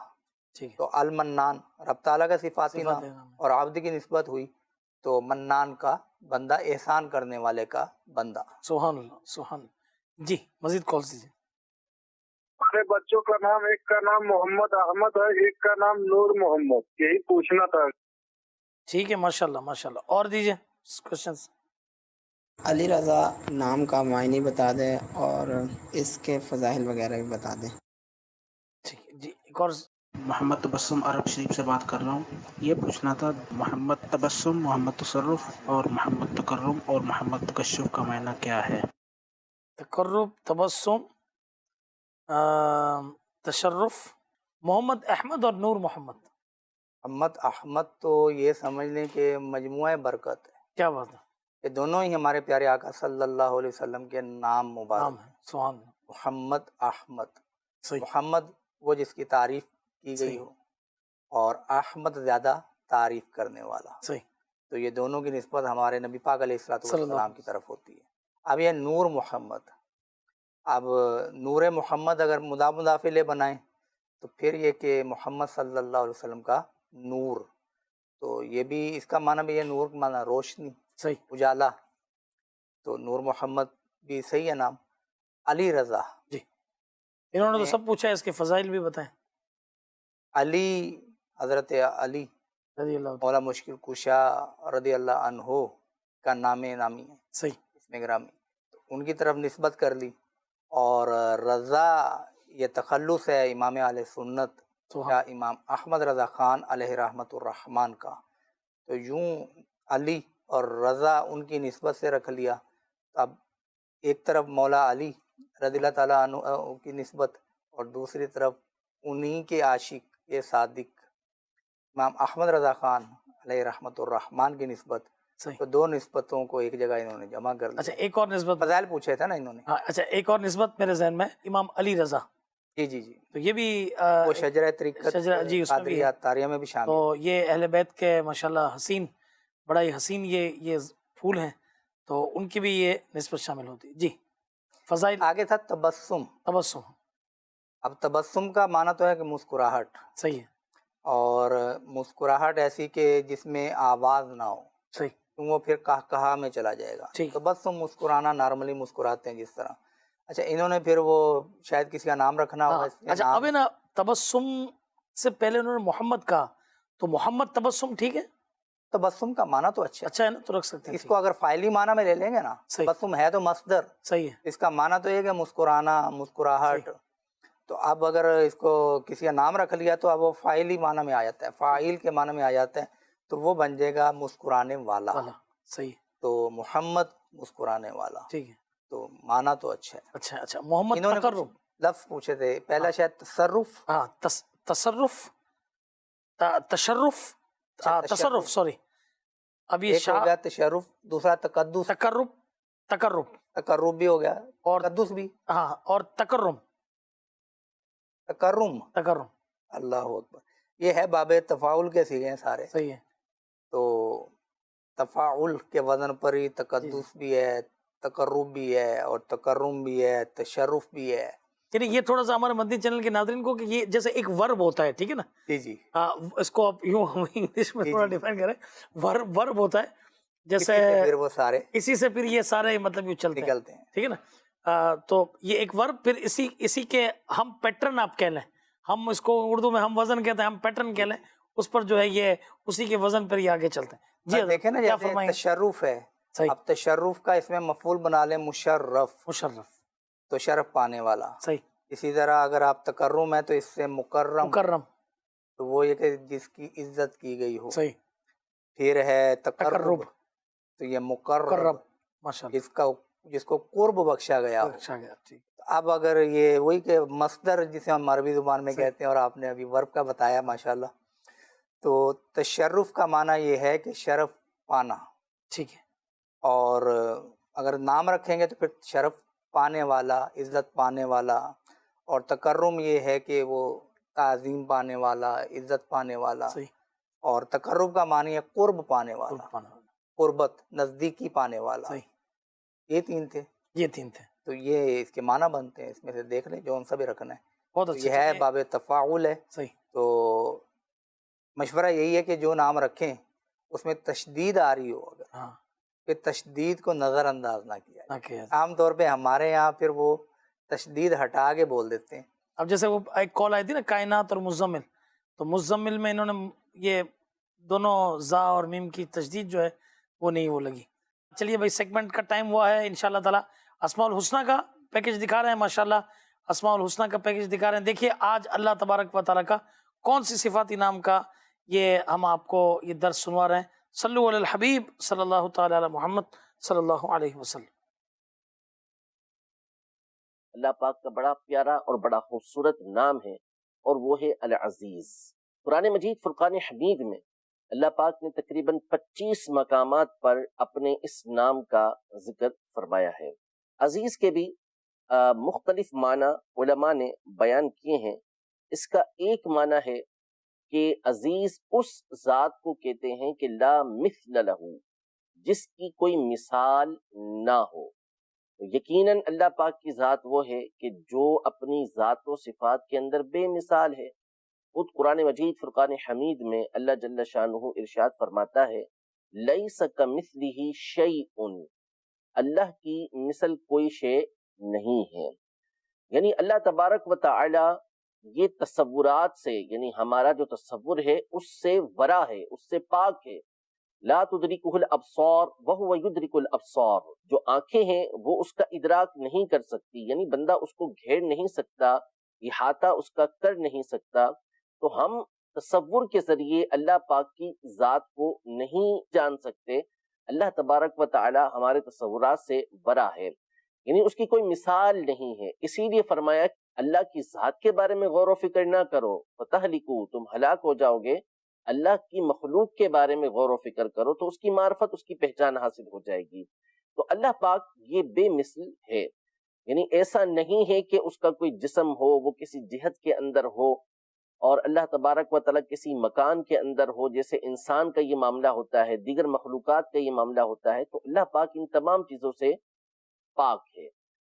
[SPEAKER 2] ٹھیک ہے.
[SPEAKER 3] تو المنان رب تعالیٰ کا صفاتی نام، اور عبد کی نسبت ہوئی تو منان کا بندہ، احسان کرنے والے کا بندہ.
[SPEAKER 2] سبحان اللہ، سبحان اللہ. جی مزید کال دیجیے.
[SPEAKER 9] ہمارے بچوں کا نام، ایک کا نام محمد احمد ہے، ایک کا نام نور محمد، یہی پوچھنا تھا.
[SPEAKER 2] ٹھیک ہے ماشاء اللہ ماشاء اللہ. اور دیجیے کوشچنس.
[SPEAKER 11] علی رضا نام کا معنی بتا دیں اور اس کے فضائل وغیرہ بھی بتا دیں.
[SPEAKER 2] ٹھیک ہے جی. ایک اور.
[SPEAKER 12] محمد تبسم عرب شریف سے بات کر رہا ہوں. یہ پوچھنا تھا محمد تبسم، محمد تصرف اور محمد تکرم اور محمد تکشف کا معنی کیا ہے؟
[SPEAKER 2] تقرب، تبسم، تشرف. محمد احمد اور نور محمد.
[SPEAKER 3] محمد احمد تو یہ سمجھ لیں کہ مجموعہ برکت ہے.
[SPEAKER 2] کیا بات ہے.
[SPEAKER 3] یہ دونوں ہی ہمارے پیارے آقا صلی اللہ علیہ وسلم کے نام مبارک ہیں.
[SPEAKER 2] سبحان اللہ.
[SPEAKER 3] محمد احمد.
[SPEAKER 2] صحیح.
[SPEAKER 3] محمد وہ جس کی تعریف کی گئی ہو، اور احمد زیادہ تعریف کرنے والا.
[SPEAKER 2] صحیح.
[SPEAKER 3] تو یہ دونوں کی نسبت ہمارے نبی پاک علیہ السلام کی طرف ہوتی ہے. اب یہ نور محمد، اب نور محمد اگر مضاف الیہ بنائیں تو پھر یہ کہ محمد صلی اللہ علیہ وسلم کا نور، تو یہ بھی اس کا معنی بھی ہے، نور کا معنی روشنی،
[SPEAKER 2] صحیح،
[SPEAKER 3] اجالا. تو نور محمد بھی صحیح ہے نام. علی رضا،
[SPEAKER 2] جی انہوں نے تو سب پوچھا ہے، اس کے فضائل بھی بتائیں.
[SPEAKER 3] علی، حضرت علی
[SPEAKER 2] رضی اللہ
[SPEAKER 3] مولا مشکل کشا رضی اللہ عنہ کا نام نامی ہے.
[SPEAKER 2] صحیح.
[SPEAKER 3] اس میں گرامی، تو ان کی طرف نسبت کر لی. اور رضا یہ تخلص ہے امام اہل سنت یا امام احمد رضا خان علیہ رحمۃ الرحمن کا، تو یوں علی اور رضا ان کی نسبت سے رکھ لیا. اب ایک طرف مولا علی رضی اللہ تعالیٰ عنہ کی نسبت اور دوسری طرف انہی کے عاشق یہ صادق امام احمد رضا خان علیہ رحمۃ الرحمن کی نسبت. تو دو نسبتوں کو ایک جگہ انہوں نے جمع کر لیا.
[SPEAKER 2] اچھا ایک اور نسبت
[SPEAKER 3] فضائل پوچھے تھے نا انہوں نے.
[SPEAKER 2] اچھا ایک اور نسبت میرے ذہن میں امام علی رضا.
[SPEAKER 3] جی
[SPEAKER 2] تو یہ بھی
[SPEAKER 3] وہ شجرہ طریقت قادریہ تاریہ میں بھی شامل.
[SPEAKER 2] تو یہ اہل بیت کے ماشاءاللہ حسین، بڑا ہی حسین یہ پھول ہیں، تو ان کی بھی یہ نسبت شامل ہوتی. جی فضائل
[SPEAKER 3] آگے تھا تبسم. اب تبسم کا معنی تو ہے کہ مسکراہٹ.
[SPEAKER 2] صحیح ہے.
[SPEAKER 3] اور مسکراہٹ ایسی کہ جس میں آواز نہ ہو.
[SPEAKER 2] صحیح.
[SPEAKER 3] وہ پھر کہا میں چلا جائے گا. تبسم مسکرانا، نارملی مسکراتے ہیں جس طرح. اچھا انہوں نے پھر وہ شاید کسی کا نام رکھنا ہوگا.
[SPEAKER 2] اچھا اب ہے نا تبسم سے پہلے انہوں نے محمد کہا، تو محمد تبسم ٹھیک ہے.
[SPEAKER 3] تبسم کا معنی تو اچھا
[SPEAKER 2] ہے نا، تو رکھ سکتے ہیں.
[SPEAKER 3] اس کو اگر فائلی معنی میں لے لیں گے نا، تبسم ہے تو مصدر.
[SPEAKER 2] صحیح ہے.
[SPEAKER 3] اس کا معنی تو یہ کہ مسکرانا، مسکراہٹ. تو اب اگر اس کو کسی کا نام رکھ لیا تو اب وہ فائلی معنی میں آ جاتا ہے، فاعل کے معنی میں آ جاتا ہے، تو وہ بن جائے گا مسکرانے والا.
[SPEAKER 2] صحیح.
[SPEAKER 3] تو محمد مسکرانے والا.
[SPEAKER 2] ٹھیک ہے.
[SPEAKER 3] تو معنی تو اچھا ہے.
[SPEAKER 2] اچھا محمد تقرب
[SPEAKER 3] لفظ پوچھے تھے پہلا شاید تصرف.
[SPEAKER 2] تصرف سوری. اب یہ
[SPEAKER 3] ہو گیا تشرف، دوسرا تقدس. تقرب بھی ہو گیا، اور تقدس بھی.
[SPEAKER 2] ہاں اور تکرم.
[SPEAKER 3] اللہ اکبر. یہ ہے باب تفاعل کے صیغے ہیں سارے.
[SPEAKER 2] صحیح ہے.
[SPEAKER 3] تو تفاعل کے وزن پر ہی تقدس بھی ہے، تقرب بھی ہے، اور تکرم بھی ہے، تشرف بھی ہے.
[SPEAKER 2] یعنی یہ تھوڑا سا ہمارے مدنی چینل کے ناظرین کو کہ یہ جیسے ایک ورب ہوتا ہے، ٹھیک ہے نا.
[SPEAKER 3] جی
[SPEAKER 2] اس کو آپ یوں انگلش میں تھوڑا ڈیفائن کریں. ورب ہوتا ہے جیسے
[SPEAKER 3] پھر وہ سارے
[SPEAKER 2] اسی سے پھر یہ سارے مطلب یوں چلتے
[SPEAKER 3] نکلتے ہیں.
[SPEAKER 2] ٹھیک ہے نا. تو یہ ایک ورب، پھر اسی کے ہم پیٹرن آپ کہہ لیں، ہم اس کو اردو میں ہم وزن کہتے ہیں، ہم پیٹرن کہہ لیں، اس پر جو ہے یہ اسی کے وزن پر یہ آگے چلتے ہیں.
[SPEAKER 3] جی دیکھیں نا جیسے تشرف ہے. اب تشرف کا اس میں مفعول بنا لیں مشرف. تو شرف پانے والا.
[SPEAKER 2] صحیح.
[SPEAKER 3] اسی طرح اگر آپ تکرم ہے تو اس سے مکرم. تو وہ یہ کہ جس کی عزت کی گئی ہو.
[SPEAKER 2] صحیح.
[SPEAKER 3] پھر ہے تقرب، تو یہ مقرب، جس کو قرب بخشا گیا ہو. اب اگر یہ وہی کہ مصدر جسے ہم عربی زبان میں کہتے ہیں، اور آپ نے ابھی ورب کا بتایا ماشاءاللہ، تو تشرف کا معنی یہ ہے کہ شرف پانا.
[SPEAKER 2] ٹھیک ہے.
[SPEAKER 3] اور اگر نام رکھیں گے تو پھر شرف پانے والا، عزت پانے والا. اور تکرم یہ ہے کہ وہ تعظیم پانے والا، عزت پانے والا. اور تقرب کا معنی ہے قرب پانے والا، قربت، نزدیکی پانے والا. یہ تین تھے. تو یہ اس کے معنی بنتے ہیں. اس میں سے دیکھ لیں جو ان سب رکھنا ہے.
[SPEAKER 2] بہت اچھا.
[SPEAKER 3] یہ ہے باب تفاعل ہے. تو مشورہ یہی ہے کہ جو نام رکھیں اس میں تشدید آ رہی ہو، اگر پھر تشدید کو نظر انداز نہ کیا. عام طور پہ ہمارے یہاں پھر وہ تشدید ہٹا کے بول دیتے ہیں.
[SPEAKER 2] اب جیسے وہ ایک کال آئی تھی نا کائنات اور مزمل، تو مزمل میں انہوں نے یہ دونوں زا اور میم کی تشدید جو ہے وہ نہیں وہ لگی. چلیے بھائی سیگمنٹ کا ٹائم ہوا ہے. انشاءاللہ تعالی اسماء الحسنہ کا پیکج دکھا رہے ہیں. ماشاءاللہ اسماء الحسنہ کا پیکج دکھا رہے ہیں. دیکھیے آج اللہ تبارک و تعالیٰ کا کون سی صفاتی نام کا یہ ہم آپ کو یہ درس سنوا رہے ہیں. صلو علی الحبیب صلی اللہ تعالی علی محمد صلی اللہ علیہ وسلم.
[SPEAKER 13] اللہ پاک کا بڑا پیارا اور بڑا خوبصورت نام ہے، اور وہ ہے العزیز. قرآن مجید فرقان حمید میں اللہ پاک نے تقریباً 25 مقامات پر اپنے اس نام کا ذکر فرمایا ہے. عزیز کے بھی مختلف معنی علماء نے بیان کیے ہیں. اس کا ایک معنی ہے کہ عزیز اس ذات کو کہتے ہیں کہ لا مثل لہو، جس کی کوئی مثال نہ ہو. یقیناً اللہ پاک کی ذات وہ ہے کہ جو اپنی ذات و صفات کے اندر بے مثال ہے. خود قرآن مجید فرقان حمید میں اللہ جل شانہ ارشاد فرماتا ہے لیس کمثلہ شیء، اللہ کی مثل کوئی شے نہیں ہے. یعنی اللہ تبارک و تعالی یہ تصورات سے، یعنی ہمارا جو تصور ہے اس سے ورا ہے، اس سے پاک ہے. لا تدرکہ الابصار وہو یدرک الابصار، جو آنکھیں ہیں وہ اس کا ادراک نہیں کر سکتی، یعنی بندہ اس کو گھیر نہیں سکتا، احاطہ اس کا کر نہیں سکتا. تو ہم تصور کے ذریعے اللہ پاک کی ذات کو نہیں جان سکتے. اللہ تبارک و تعالی ہمارے تصورات سے برا ہے، یعنی اس کی کوئی مثال نہیں ہے. اسی لیے فرمایا کہ اللہ کی ذات کے بارے میں غور و فکر نہ کرو، فتہلکو، تم ہلاک ہو جاؤ گے. اللہ کی مخلوق کے بارے میں غور و فکر کرو تو اس کی معرفت، اس کی پہچان حاصل ہو جائے گی. تو اللہ پاک یہ بے مثل ہے، یعنی ایسا نہیں ہے کہ اس کا کوئی جسم ہو، وہ کسی جہت کے اندر ہو، اور اللہ تبارک و تعالیٰ کسی مکان کے اندر ہو، جیسے انسان کا یہ معاملہ ہوتا ہے، دیگر مخلوقات کا یہ معاملہ ہوتا ہے. تو اللہ پاک ان تمام چیزوں سے پاک ہے،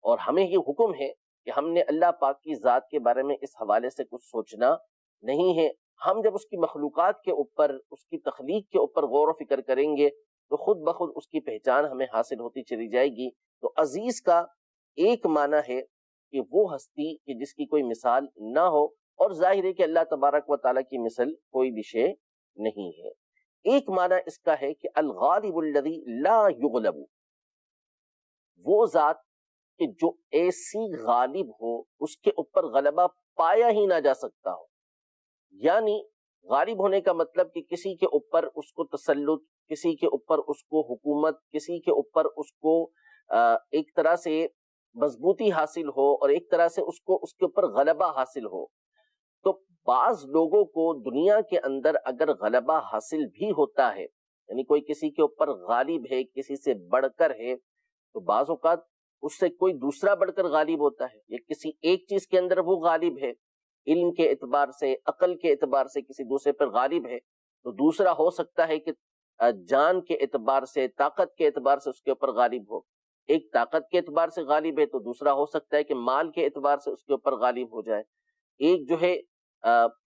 [SPEAKER 13] اور ہمیں یہ حکم ہے کہ ہم نے اللہ پاک کی ذات کے بارے میں اس حوالے سے کچھ سوچنا نہیں ہے. ہم جب اس کی مخلوقات کے اوپر، اس کی تخلیق کے اوپر غور و فکر کریں گے تو خود بخود اس کی پہچان ہمیں حاصل ہوتی چلی جائے گی. تو عزیز کا ایک معنی ہے کہ وہ ہستی کہ جس کی کوئی مثال نہ ہو، اور ظاہر ہے کہ اللہ تبارک و تعالیٰ کی مثل کوئی بھی شے نہیں ہے. ایک معنی اس کا ہے کہ الغالب الذی لا یغلب، وہ ذات کہ جو ایسی غالب ہو اس کے اوپر غلبہ پایا ہی نہ جا سکتا ہو. یعنی غالب ہونے کا مطلب کہ کسی کے اوپر اس کو تسلط، کسی کے اوپر اس کو حکومت، کسی کے اوپر اس کو ایک طرح سے مضبوطی حاصل ہو، اور ایک طرح سے اس کو اس کے اوپر غلبہ حاصل ہو. تو بعض لوگوں کو دنیا کے اندر اگر غلبہ حاصل بھی ہوتا ہے، یعنی کوئی کسی کے اوپر غالب ہے، کسی سے بڑھ کر ہے، تو بعض اوقات اس سے کوئی دوسرا بڑھ کر غالب ہوتا ہے، یا کسی ایک چیز کے اندر وہ غالب ہے، علم کے اعتبار سے، عقل کے اعتبار سے کسی دوسرے پر غالب ہے، تو دوسرا ہو سکتا ہے کہ جان کے اعتبار سے، طاقت کے اعتبار سے اس کے اوپر غالب ہو. ایک طاقت کے اعتبار سے غالب ہے تو دوسرا ہو سکتا ہے کہ مال کے اعتبار سے اس کے اوپر غالب ہو جائے. ایک جو ہے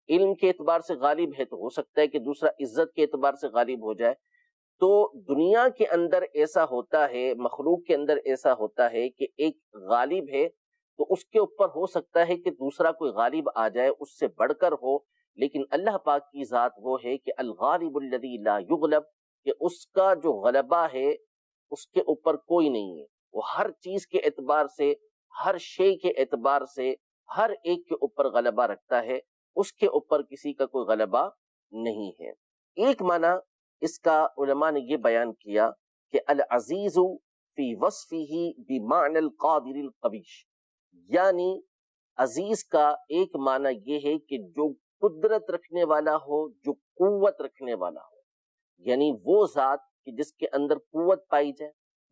[SPEAKER 13] علم کے اعتبار سے غالب ہے تو ہو سکتا ہے کہ دوسرا عزت کے اعتبار سے غالب ہو جائے. تو دنیا کے اندر ایسا ہوتا ہے، مخلوق کے اندر ایسا ہوتا ہے کہ ایک غالب ہے تو اس کے اوپر ہو سکتا ہے کہ دوسرا کوئی غالب آ جائے، اس سے بڑھ کر ہو. لیکن اللہ پاک کی ذات وہ ہے کہ الغالب الذی لا یغلب، کہ اس کا جو غلبہ ہے اس کے اوپر کوئی نہیں ہے. وہ ہر چیز کے اعتبار سے، ہر شے کے اعتبار سے ہر ایک کے اوپر غلبہ رکھتا ہے، اس کے اوپر کسی کا کوئی غلبہ نہیں ہے. ایک معنی اس کا علماء نے یہ بیان کیا کہ العزیز فی وصفہ بمعنی القادر القویش، یعنی عزیز کا ایک معنی یہ ہے کہ جو قدرت رکھنے والا ہو، جو قوت رکھنے والا ہو، یعنی وہ ذات کہ جس کے اندر قوت پائی جائے،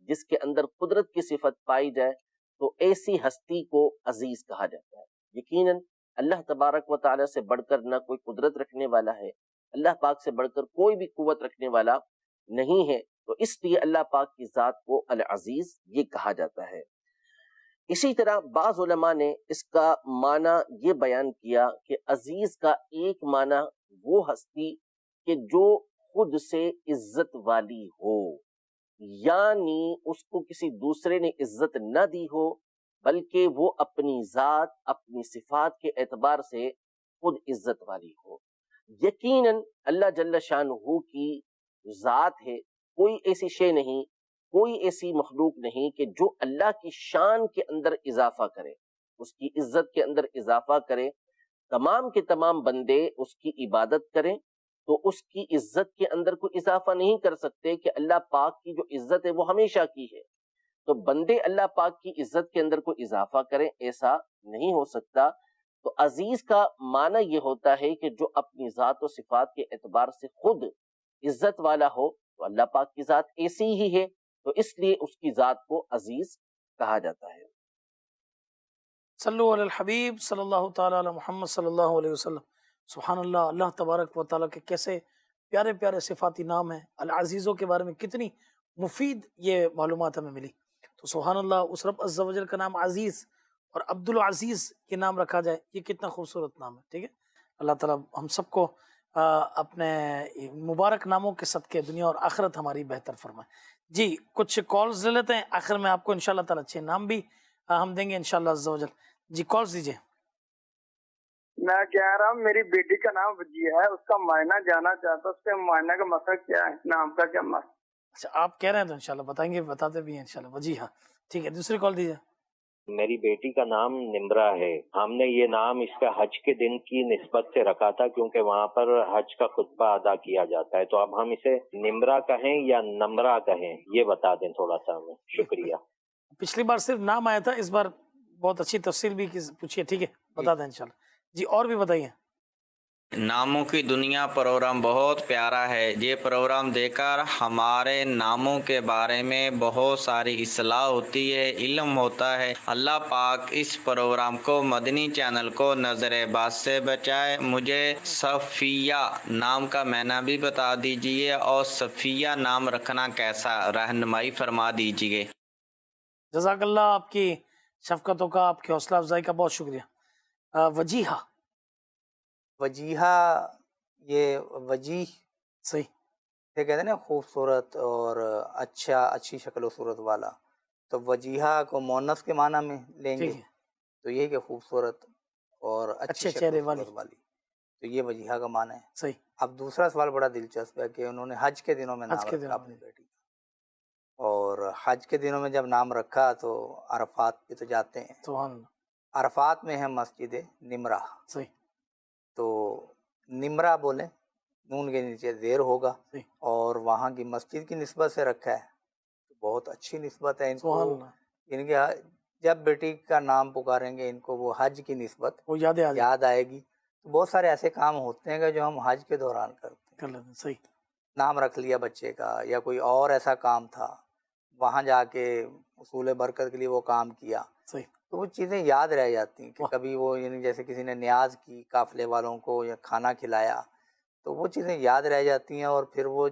[SPEAKER 13] جس کے اندر قدرت کی صفت پائی جائے، تو ایسی ہستی کو عزیز کہا جاتا ہے. یقیناً اللہ تبارک و تعالیٰ سے بڑھ کر نہ کوئی قدرت رکھنے والا ہے، اللہ پاک سے بڑھ کر کوئی بھی قوت رکھنے والا نہیں ہے، تو اس لیے اللہ پاک کی ذات کو العزیز یہ کہا جاتا ہے. اسی طرح بعض علماء نے اس کا معنی یہ بیان کیا کہ عزیز کا ایک معنی وہ ہستی کہ جو خود سے عزت والی ہو، یعنی اس کو کسی دوسرے نے عزت نہ دی ہو، بلکہ وہ اپنی ذات، اپنی صفات کے اعتبار سے خود عزت والی ہو. یقیناً اللہ جل شانہ کی ذات ہے، کوئی ایسی شے نہیں، کوئی ایسی مخلوق نہیں کہ جو اللہ کی شان کے اندر اضافہ کرے، اس کی عزت کے اندر اضافہ کرے. تمام کے تمام بندے اس کی عبادت کریں تو اس کی عزت کے اندر کوئی اضافہ نہیں کر سکتے کہ اللہ پاک کی جو عزت ہے وہ ہمیشہ کی ہے. تو بندے اللہ پاک کی عزت کے اندر کوئی اضافہ کریں، ایسا نہیں ہو سکتا. تو عزیز کا معنی یہ ہوتا ہے کہ جو اپنی ذات و صفات کے اعتبار سے خود عزت والا ہو، تو اللہ پاک کی ذات ایسی ہی ہے، تو اس لیے اس کی ذات کو عزیز کہا جاتا ہے.
[SPEAKER 2] صلو علی الحبیب صلی اللہ تعالی علی محمد صلی اللہ علیہ وسلم. سبحان اللہ، اللہ تبارک و تعالیٰ کے کیسے پیارے پیارے صفاتی نام ہیں. العزیزوں کے بارے میں کتنی مفید یہ معلومات ہمیں ملی. تو سبحان اللہ، اس رب عز و جل کا نام عزیز اور عبد العزیز کے نام رکھا جائے، یہ کتنا خوبصورت نام ہے. ٹھیک ہے، اللہ تعالیٰ ہم سب کو اپنے مبارک ناموں کے صدقے دنیا اور آخرت ہماری بہتر فرمائے. جی کچھ کالز لے لیتے ہیں، آخر میں آپ کو انشاءاللہ تعالیٰ اچھے نام بھی ہم دیں گے انشاءاللہ عز و جل. جی کالز دیجیے.
[SPEAKER 9] میں کہہ رہا ہوں میری بیٹی کا نام وجیہ ہے، اس کا معنی جانا چاہتا ہوں، اس کے معنی کا مطلب کیا ہے، نام کا کیا مطلب؟
[SPEAKER 2] اچھا آپ کہہ رہے ہیں تو انشاءاللہ بتائیں گے، بتاتے بھی ہیں انشاءاللہ. وجیہ، ٹھیک ہے. دوسری کال دیجیے.
[SPEAKER 14] میری بیٹی کا نام نمرا ہے. ہم نے یہ نام اس کا حج کے دن کی نسبت سے رکھا تھا کیونکہ وہاں پر حج کا خطبہ ادا کیا جاتا ہے. تو اب ہم اسے نمرا کہیں یا نمرا کہیں یہ بتا دیں تھوڑا سا ہمیں. شکریہ.
[SPEAKER 2] پچھلی بار صرف نام آیا تھا, اس بار بہت اچھی تفصیل بھی پوچھیے. ٹھیک ہے, بتا دیں انشاءاللہ. جی اور بھی بتائیے.
[SPEAKER 15] ناموں کی دنیا پروگرام بہت پیارا ہے. یہ پروگرام دیکھ کر ہمارے ناموں کے بارے میں بہت ساری اصلاح ہوتی ہے, علم ہوتا ہے. اللہ پاک اس پروگرام کو مدنی چینل کو نظر بد سے بچائے. مجھے صفیہ نام کا معنی بھی بتا دیجئے اور صفیہ نام رکھنا کیسا, رہنمائی فرما دیجئے.
[SPEAKER 2] جزاک اللہ, آپ کی شفقتوں کا, آپ کی حوصلہ افزائی کا بہت شکریہ. وجیحہ,
[SPEAKER 3] وجیحہ یہ وجیح
[SPEAKER 2] صحیح
[SPEAKER 3] یہ کہتے ہیں نا خوبصورت اور اچھی شکل و صورت والا. تو وجیحہ کو مونث کے معنی میں لیں گے تو یہ کہ خوبصورت اور اچھے
[SPEAKER 2] چہرے
[SPEAKER 3] والی, تو یہ وجیحہ کا معنی ہے.
[SPEAKER 2] صحیح.
[SPEAKER 3] اب دوسرا سوال بڑا دلچسپ ہے کہ انہوں نے حج کے دنوں میں نام رکھا اپنی بیٹی کا, اور حج کے دنوں میں جب نام رکھا تو عرفات پہ تو جاتے ہیں.
[SPEAKER 2] سبحان اللہ.
[SPEAKER 3] عرفات میں ہے مسجد نمرہ.
[SPEAKER 2] صحیح.
[SPEAKER 3] تو نمرہ بولیں, نون کے نیچے زیر ہوگا, اور وہاں کی مسجد کی نسبت سے رکھا ہے. بہت اچھی نسبت ہے ان کو. ان کے جب بیٹی کا نام پکاریں گے ان کو وہ حج کی نسبت
[SPEAKER 2] وہ یاد
[SPEAKER 3] آئے گی. تو بہت سارے ایسے کام ہوتے ہیں کہ جو ہم حج کے دوران کرتے ہیں.
[SPEAKER 2] صحیح.
[SPEAKER 3] نام رکھ لیا بچے کا, یا کوئی اور ایسا کام تھا, وہاں جا کے اصول برکت کے لیے وہ کام کیا.
[SPEAKER 2] صحیح.
[SPEAKER 3] تو وہ چیزیں یاد رہ جاتی ہیں کہ کبھی وہ یعنی جیسے کسی نے نیاز کی قافلے والوں کو یا کھانا کھلایا, تو وہ چیزیں یاد رہ جاتی ہیں. اور پھر وہ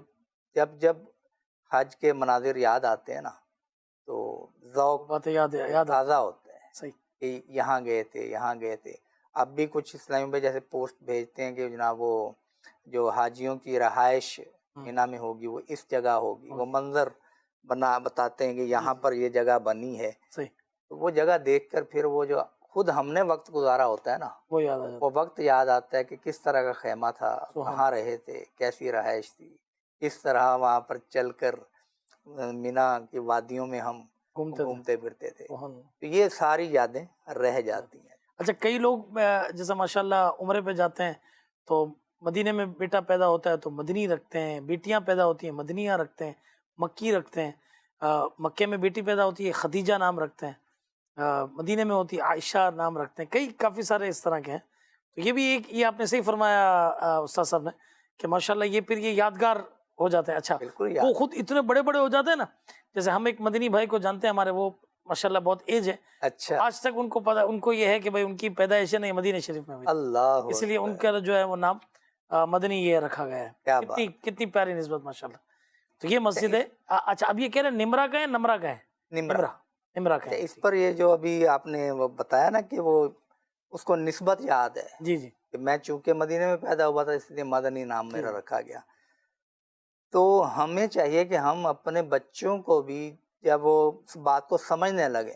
[SPEAKER 3] جب حج کے مناظر یاد آتے ہیں نا تو ذوق تازہ ہوتا ہے.
[SPEAKER 2] صحیح.
[SPEAKER 3] کہ یہاں گئے تھے. اب بھی کچھ اسلامی پہ جیسے پوسٹ بھیجتے ہیں کہ جناب وہ جو حاجیوں کی رہائش مینا میں ہوگی وہ اس جگہ ہوگی, وہ منظر بتاتے ہیں کہ یہاں پر یہ جگہ بنی ہے.
[SPEAKER 2] صحیح.
[SPEAKER 3] تو وہ جگہ دیکھ کر پھر وہ جو خود ہم نے وقت گزارا ہوتا ہے نا وہ وقت یاد آتا ہے کہ کس طرح کا خیمہ تھا, کہاں رہے تھے, کیسی رہائش تھی, کس طرح وہاں پر چل کر مینا کی وادیوں میں ہم گھومتے پھرتے تھے. تو یہ ساری یادیں رہ جاتی ہیں.
[SPEAKER 2] اچھا, کئی لوگ جیسے ماشاءاللہ عمرے پہ جاتے ہیں تو مدینے میں بیٹا پیدا ہوتا ہے تو مدنی رکھتے ہیں, بیٹیاں پیدا ہوتی ہیں مدنیاں رکھتے ہیں, مکی رکھتے ہیں. مکے میں بیٹی پیدا ہوتی ہے خدیجہ نام رکھتے ہیں, مدینے میں ہوتی ہے عائشہ نام رکھتے ہیں. کافی سارے اس طرح کے ہیں. تو یہ بھی ایک, یہ آپ نے صحیح فرمایا استاد صاحب نے کہ ماشاءاللہ یہ پھر یہ یادگار ہو جاتے ہیں. اچھا, وہ خود اتنے بڑے بڑے ہو جاتے ہیں نا, جیسے ہم ایک مدنی بھائی کو جانتے ہیں ہمارے, وہ ماشاءاللہ بہت ایج ہے.
[SPEAKER 3] اچھا,
[SPEAKER 2] آج تک ان کو پتا, ان کو یہ ہے کہ بھائی ان کی پیدائش نہیں مدینہ شریف میں ہوئی,
[SPEAKER 3] اللہ,
[SPEAKER 2] اس لیے ان کا جو ہے وہ نام مدنی یہ رکھا گیا ہے. کتنی پیاری نسبت ماشاءاللہ. تو یہ مسجد ہے. اچھا, اب یہ کہہ رہے ہیں نمرا کا ہے نمرا کا ہے؟ نمرا کا ہے.
[SPEAKER 3] اس پر یہ جو ابھی آپ نے بتایا نا کہ وہ اس کو نسبت یاد ہے.
[SPEAKER 2] جی جی.
[SPEAKER 3] کہ میں چونکہ مدینے میں پیدا ہوا تھا اس لیے مدنی نام میرا رکھا گیا. تو ہمیں چاہیے کہ ہم اپنے بچوں کو بھی جب وہ اس بات کو سمجھنے لگیں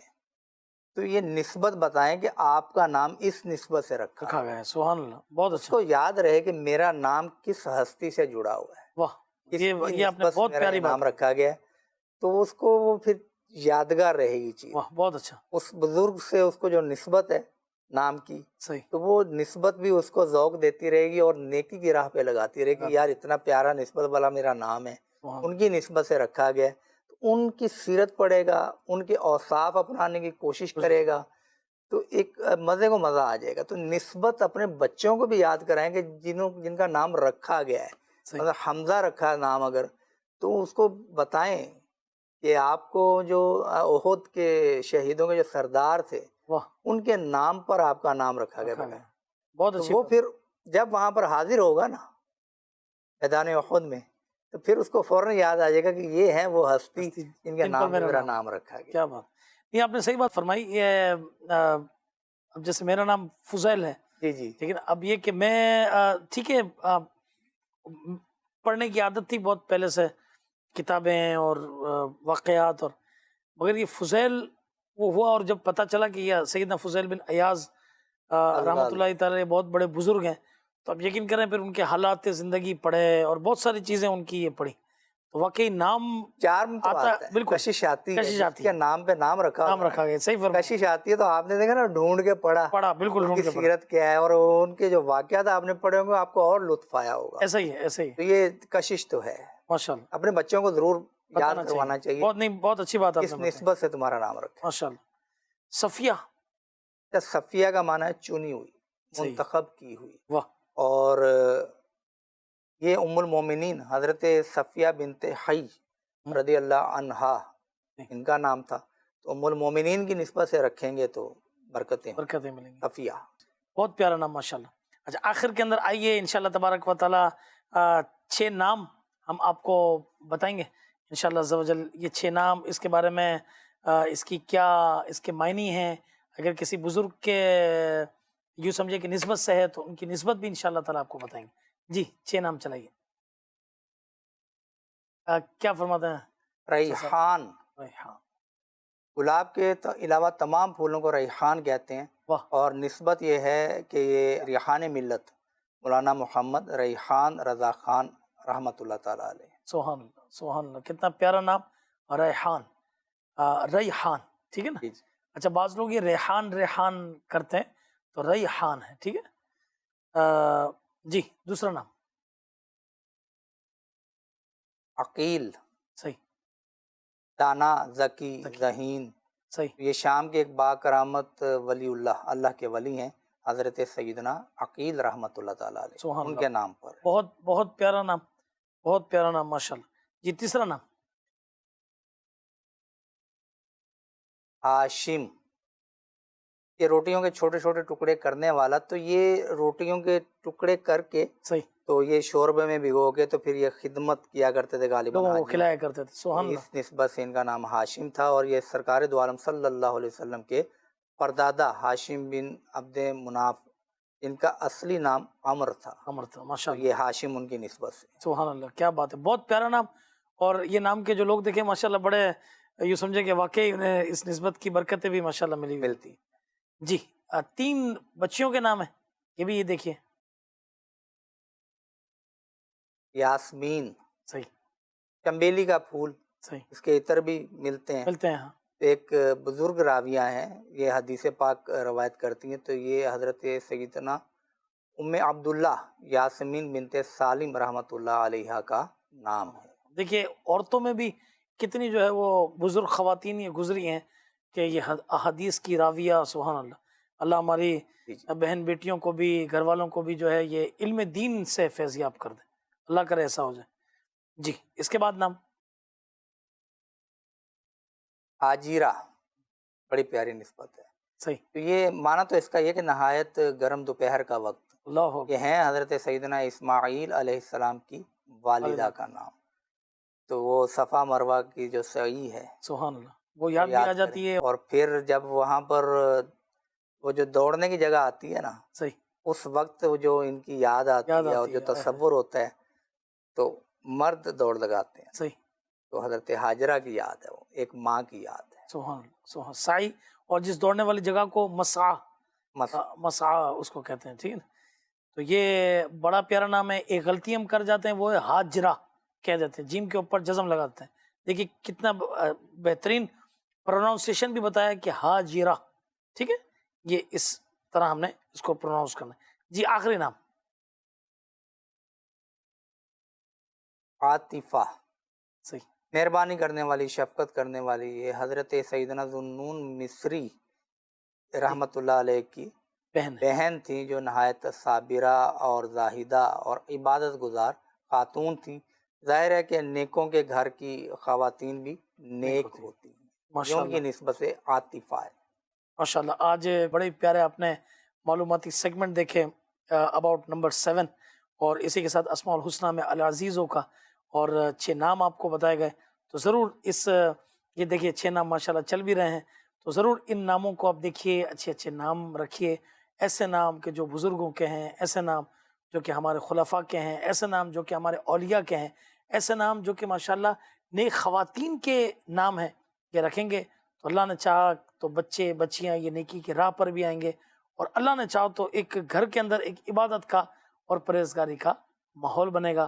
[SPEAKER 3] تو یہ نسبت بتائیں کہ آپ کا نام اس نسبت سے رکھا
[SPEAKER 2] گیا ہے. سبحان اللہ, بہت اچھا.
[SPEAKER 3] اس کو یاد رہے کہ میرا نام کس ہستی سے جڑا ہوا ہے.
[SPEAKER 2] واہ, یہ آپ نے بہت پیاری
[SPEAKER 3] نام رکھا گیا ہے. تو اس کو وہ پھر یادگار رہے گی چیز.
[SPEAKER 2] واہ, بہت اچھا.
[SPEAKER 3] اس بزرگ سے اس کو جو نسبت ہے نام کی,
[SPEAKER 2] صحیح,
[SPEAKER 3] تو وہ نسبت بھی اس کو ذوق دیتی رہے گی اور نیکی کی راہ پہ لگاتی رہے گی. یار اتنا پیارا نسبت والا میرا نام ہے, ان کی نسبت سے رکھا گیا. ان کی سیرت پڑھے گا, ان کے اوصاف اپنانے کی کوشش کرے گا, تو ایک مزے کو مزہ آ جائے گا. تو نسبت اپنے بچوں کو بھی یاد کرائیں کہ جن کا نام رکھا گیا ہے. مطلب حمزہ رکھا ہے نام اگر, تو اس کو بتائیں کہ آپ کو جو احد کے شہیدوں کے جو سردار تھے ان کے نام پر آپ کا نام رکھا گیا.
[SPEAKER 2] بہت اچھی.
[SPEAKER 3] وہ پھر جب وہاں پر حاضر ہوگا نا میدان احد میں, تو پھر اس کو فوراً یاد آ جائے گا کہ یہ ہیں وہ ہستی جن کے نام پر میرا نام رکھا گیا.
[SPEAKER 2] کیا بات. یہ آپ نے صحیح بات فرمائی. یہ اب جیسے میرا نام فضیل ہے,
[SPEAKER 3] جی جی,
[SPEAKER 2] لیکن اب یہ کہ میں ٹھیک ہے پڑھنے کی عادت تھی بہت پہلے سے, کتابیں اور واقعات, اور مگر یہ فضیل وہ ہوا, اور جب پتہ چلا کہ یہ سیدنا فضیل بن ایاز رحمۃ اللہ تعالی بہت بڑے بزرگ ہیں, تو اب یقین کریں پھر ان کے حالات زندگی پڑھے اور بہت ساری چیزیں ان کی یہ پڑھی. تو واقعی نام
[SPEAKER 3] چارم تو
[SPEAKER 2] آتا
[SPEAKER 3] آتا ہے،
[SPEAKER 2] بالکل
[SPEAKER 3] کشش آتی ہے،
[SPEAKER 2] کشش آتی
[SPEAKER 3] اس کے نام پہ نام رکھا
[SPEAKER 2] نام
[SPEAKER 3] ہوا
[SPEAKER 2] رکھا گیا، صحیح
[SPEAKER 3] ہے۔
[SPEAKER 2] فرمایا،
[SPEAKER 3] کشش آتی ہے تو آپ نے دیکھا نا ڈھونڈ کے
[SPEAKER 2] پڑھا بالکل
[SPEAKER 3] ان
[SPEAKER 2] ڈھونڈ
[SPEAKER 3] کی
[SPEAKER 2] کے پڑھا،
[SPEAKER 3] سیرت کیا ہے، اور ان کے جو واقعات آپ نے پڑھے ہوں گے آپ کو اور لطف آیا ہوگا۔
[SPEAKER 2] ایسا ہی ہے، ایسا ہی
[SPEAKER 3] تو یہ کشش تو ہے،
[SPEAKER 2] ماشاء اللہ،
[SPEAKER 3] اپنے بچوں کو ضرور یاد
[SPEAKER 2] بتانا
[SPEAKER 3] کروانا چاہیے،
[SPEAKER 2] بہت نہیں، بہت اچھی بات آپ
[SPEAKER 3] اس
[SPEAKER 2] نے بتائی،
[SPEAKER 3] نسبت سے تمہارا نام رکھے۔
[SPEAKER 2] ماشاء اللہ۔ صفیہ،
[SPEAKER 3] صفیہ کا معنی ہے چنی ہوئی،
[SPEAKER 2] صحیح،
[SPEAKER 3] منتخب کی ہوئی،
[SPEAKER 2] واہ،
[SPEAKER 3] اور یہ ام المومنین حضرت صفیہ بنت حی رضی اللہ عنہا ان کا نام تھا، تو ام المومنین کی نسبت سے رکھیں گے تو برکتیں
[SPEAKER 2] ملیں گی،
[SPEAKER 3] صفیہ۔
[SPEAKER 2] بہت پیارا نام ماشاءاللہ۔ اچھا آخر کے اندر آئیے انشاءاللہ تبارک و تعالی 6 نام ہم آپ کو بتائیں گے انشاءاللہ عز و جل۔ یہ 6 نام، اس کے بارے میں اس کی کیا اس کے معنی ہیں، اگر کسی بزرگ کے یوں سمجھے کہ نسبت سے ہے تو ان کی نسبت بھی انشاءاللہ تعالی آپ کو بتائیں گے۔ جی 6 نام چلائیے، کیا فرماتے ہیں؟
[SPEAKER 3] ریحان،
[SPEAKER 2] ریحان،
[SPEAKER 3] گلاب کے علاوہ تمام پھولوں کو ریحان کہتے ہیں، اور نسبت یہ ہے کہ یہ ریحان ملت مولانا محمد ریحان رضا خان رحمۃ اللہ تعالیٰ علیہ۔
[SPEAKER 2] سبحان اللہ، سبحان اللہ، کتنا پیارا نام، ریحان، ریحان، ٹھیک ہے نا؟ اچھا بعض لوگ یہ ریحان ریحان کرتے ہیں تو ریحان ہے، ٹھیک ہے۔ جی دوسرا نام؟
[SPEAKER 3] عقیل،
[SPEAKER 2] صحیح،
[SPEAKER 3] دانا، ذکی، ذہین،
[SPEAKER 2] صحیح۔
[SPEAKER 3] یہ شام کے ایک با کرامت ولی اللہ کے ولی ہیں حضرت سیدنا عقیل رحمۃ اللہ تعالیٰ علیہ،
[SPEAKER 2] سبحان
[SPEAKER 3] ان
[SPEAKER 2] اللہ،
[SPEAKER 3] کے نام پر۔
[SPEAKER 2] بہت بہت پیارا نام، بہت پیارا نام ماشاءاللہ۔ جی تیسرا نام؟
[SPEAKER 3] ہاشم، یہ روٹیوں کے چھوٹے چھوٹے ٹکڑے کرنے والا، تو یہ روٹیوں کے ٹکڑے کر کے
[SPEAKER 2] صحیح
[SPEAKER 3] تو یہ شوربے میں بھگو کے تو پھر یہ خدمت کیا کرتے تھے غالباً،
[SPEAKER 2] لوگوں کو کھلایا کرتے تھے، سبحان اللہ۔
[SPEAKER 3] اس نسبت سے ان کا نام ہاشم تھا، اور یہ سرکار دو عالم صلی اللہ علیہ وسلم کے پردادا ہاشم بن عبد مناف، ان کا اصلی نام عمر تھا،
[SPEAKER 2] ماشاء اللہ،
[SPEAKER 3] یہ ہاشم ان کی نسبت سے۔
[SPEAKER 2] سبحان اللہ، کیا بات ہے، بہت پیارا نام۔ اور یہ نام کے جو لوگ دیکھیں ماشاءاللہ بڑے یوں سمجھے کہ واقعی انہیں اس نسبت کی برکتیں بھی ماشاءاللہ ملتی۔ جی 3 بچیوں کے نام ہیں، یہ بھی یہ دیکھیے۔
[SPEAKER 3] یاسمین،
[SPEAKER 2] صحیح،
[SPEAKER 3] چمبیلی کا پھول،
[SPEAKER 2] صحیح،
[SPEAKER 3] اس کے عطر بھی ملتے ہیں،
[SPEAKER 2] ہاں۔
[SPEAKER 3] ایک بزرگ راویہ ہیں، یہ حدیث پاک روایت کرتی ہیں، تو یہ حضرت سیدنا ام عبداللہ یاسمین بنت سالم رحمۃ اللہ علیہ کا نام ہے۔
[SPEAKER 2] دیکھیے عورتوں میں بھی کتنی جو ہے وہ بزرگ خواتین یہ گزری ہیں کہ یہ حدیث کی راویہ، سبحان اللہ۔ اللہ ہماری بہن بیٹیوں کو بھی، گھر والوں کو بھی جو ہے یہ علم دین سے فیضیاب کر دے، اللہ کرے ایسا ہو جائے۔ جی اس کے بعد نام؟
[SPEAKER 3] حاجرہ، بڑی پیاری نسبت ہے،
[SPEAKER 2] صحیح۔
[SPEAKER 3] تو یہ معنی تو اس کا یہ کہ نہایت گرم دوپہر کا وقت،
[SPEAKER 2] اللہ،
[SPEAKER 3] یہ ہیں حضرت سیدنا اسماعیل علیہ السلام کی والدہ کا نام، تو وہ صفا مروہ کی جو سعی ہے،
[SPEAKER 2] سبحان اللہ، وہ یاد بھی آ جاتی ہے۔
[SPEAKER 3] اور پھر جب وہاں پر وہ جو دوڑنے کی جگہ آتی ہے نا،
[SPEAKER 2] صحیح،
[SPEAKER 3] اس وقت جو ان کی یاد آتی ہے اور جو تصور ہوتا ہے تو مرد دوڑ لگاتے ہیں،
[SPEAKER 2] صحیح،
[SPEAKER 3] تو حضرت حاجرہ کی یاد ہے، وہ ایک ماں کی یاد ہے،
[SPEAKER 2] سبحان اللہ، سبحان سعی، اور جس دوڑنے والی جگہ کو مسعى اس کو کہتے ہیں، ٹھیک ہے نا؟ تو یہ بڑا پیارا نام ہے۔ ایک غلطی ہم کر جاتے ہیں، وہ ہے حاجرہ کہہ دیتے ہیں، جیم کے اوپر جزم لگاتے ہیں۔ دیکھیے کتنا بہترین پروناؤنسیشن بھی بتایا کہ حاجرہ، ٹھیک ہے، یہ اس طرح ہم نے اس کو پروناؤنس کرنا ہے۔ جی آخری نام؟
[SPEAKER 3] عاطفہ،
[SPEAKER 2] صحیح،
[SPEAKER 3] مہربانی کرنے والی، شفقت کرنے والی، یہ حضرت سیدنا ذوالنون مصری رحمۃ اللہ علیہ کی بہن تھی، جو نہایت صابرہ اور زاہدہ اور عبادت گزار خاتون تھی۔ ظاہر ہے کہ نیکوں کے گھر کی خواتین بھی نیک ہوتی ہیں، یہ ان کی نسبت سے عاطفہ ہے۔
[SPEAKER 2] ماشاءاللہ، آج بڑے پیارے آپ نے معلوماتی سیگمنٹ دیکھے اباؤٹ نمبر 7، اور اسی کے ساتھ اسماء الحسنہ میں العزیزوں کا، اور 6 نام آپ کو بتائے گئے۔ تو ضرور یہ دیکھیے 6 نام ماشاءاللہ چل بھی رہے ہیں، تو ضرور ان ناموں کو آپ دیکھیے، اچھے اچھے نام رکھیے، ایسے نام کہ جو بزرگوں کے ہیں، ایسے نام جو کہ ہمارے خلفاء کے ہیں، ایسے نام جو کہ ہمارے اولیاء کے ہیں، ایسے نام جو کہ ماشاءاللہ نیک خواتین کے نام ہیں، یہ رکھیں گے تو اللہ نے چاہا تو بچے بچیاں یہ نیکی کی راہ پر بھی آئیں گے، اور اللہ نے چاہا تو ایک گھر کے اندر ایک عبادت کا اور پرہیزگاری کا ماحول بنے گا۔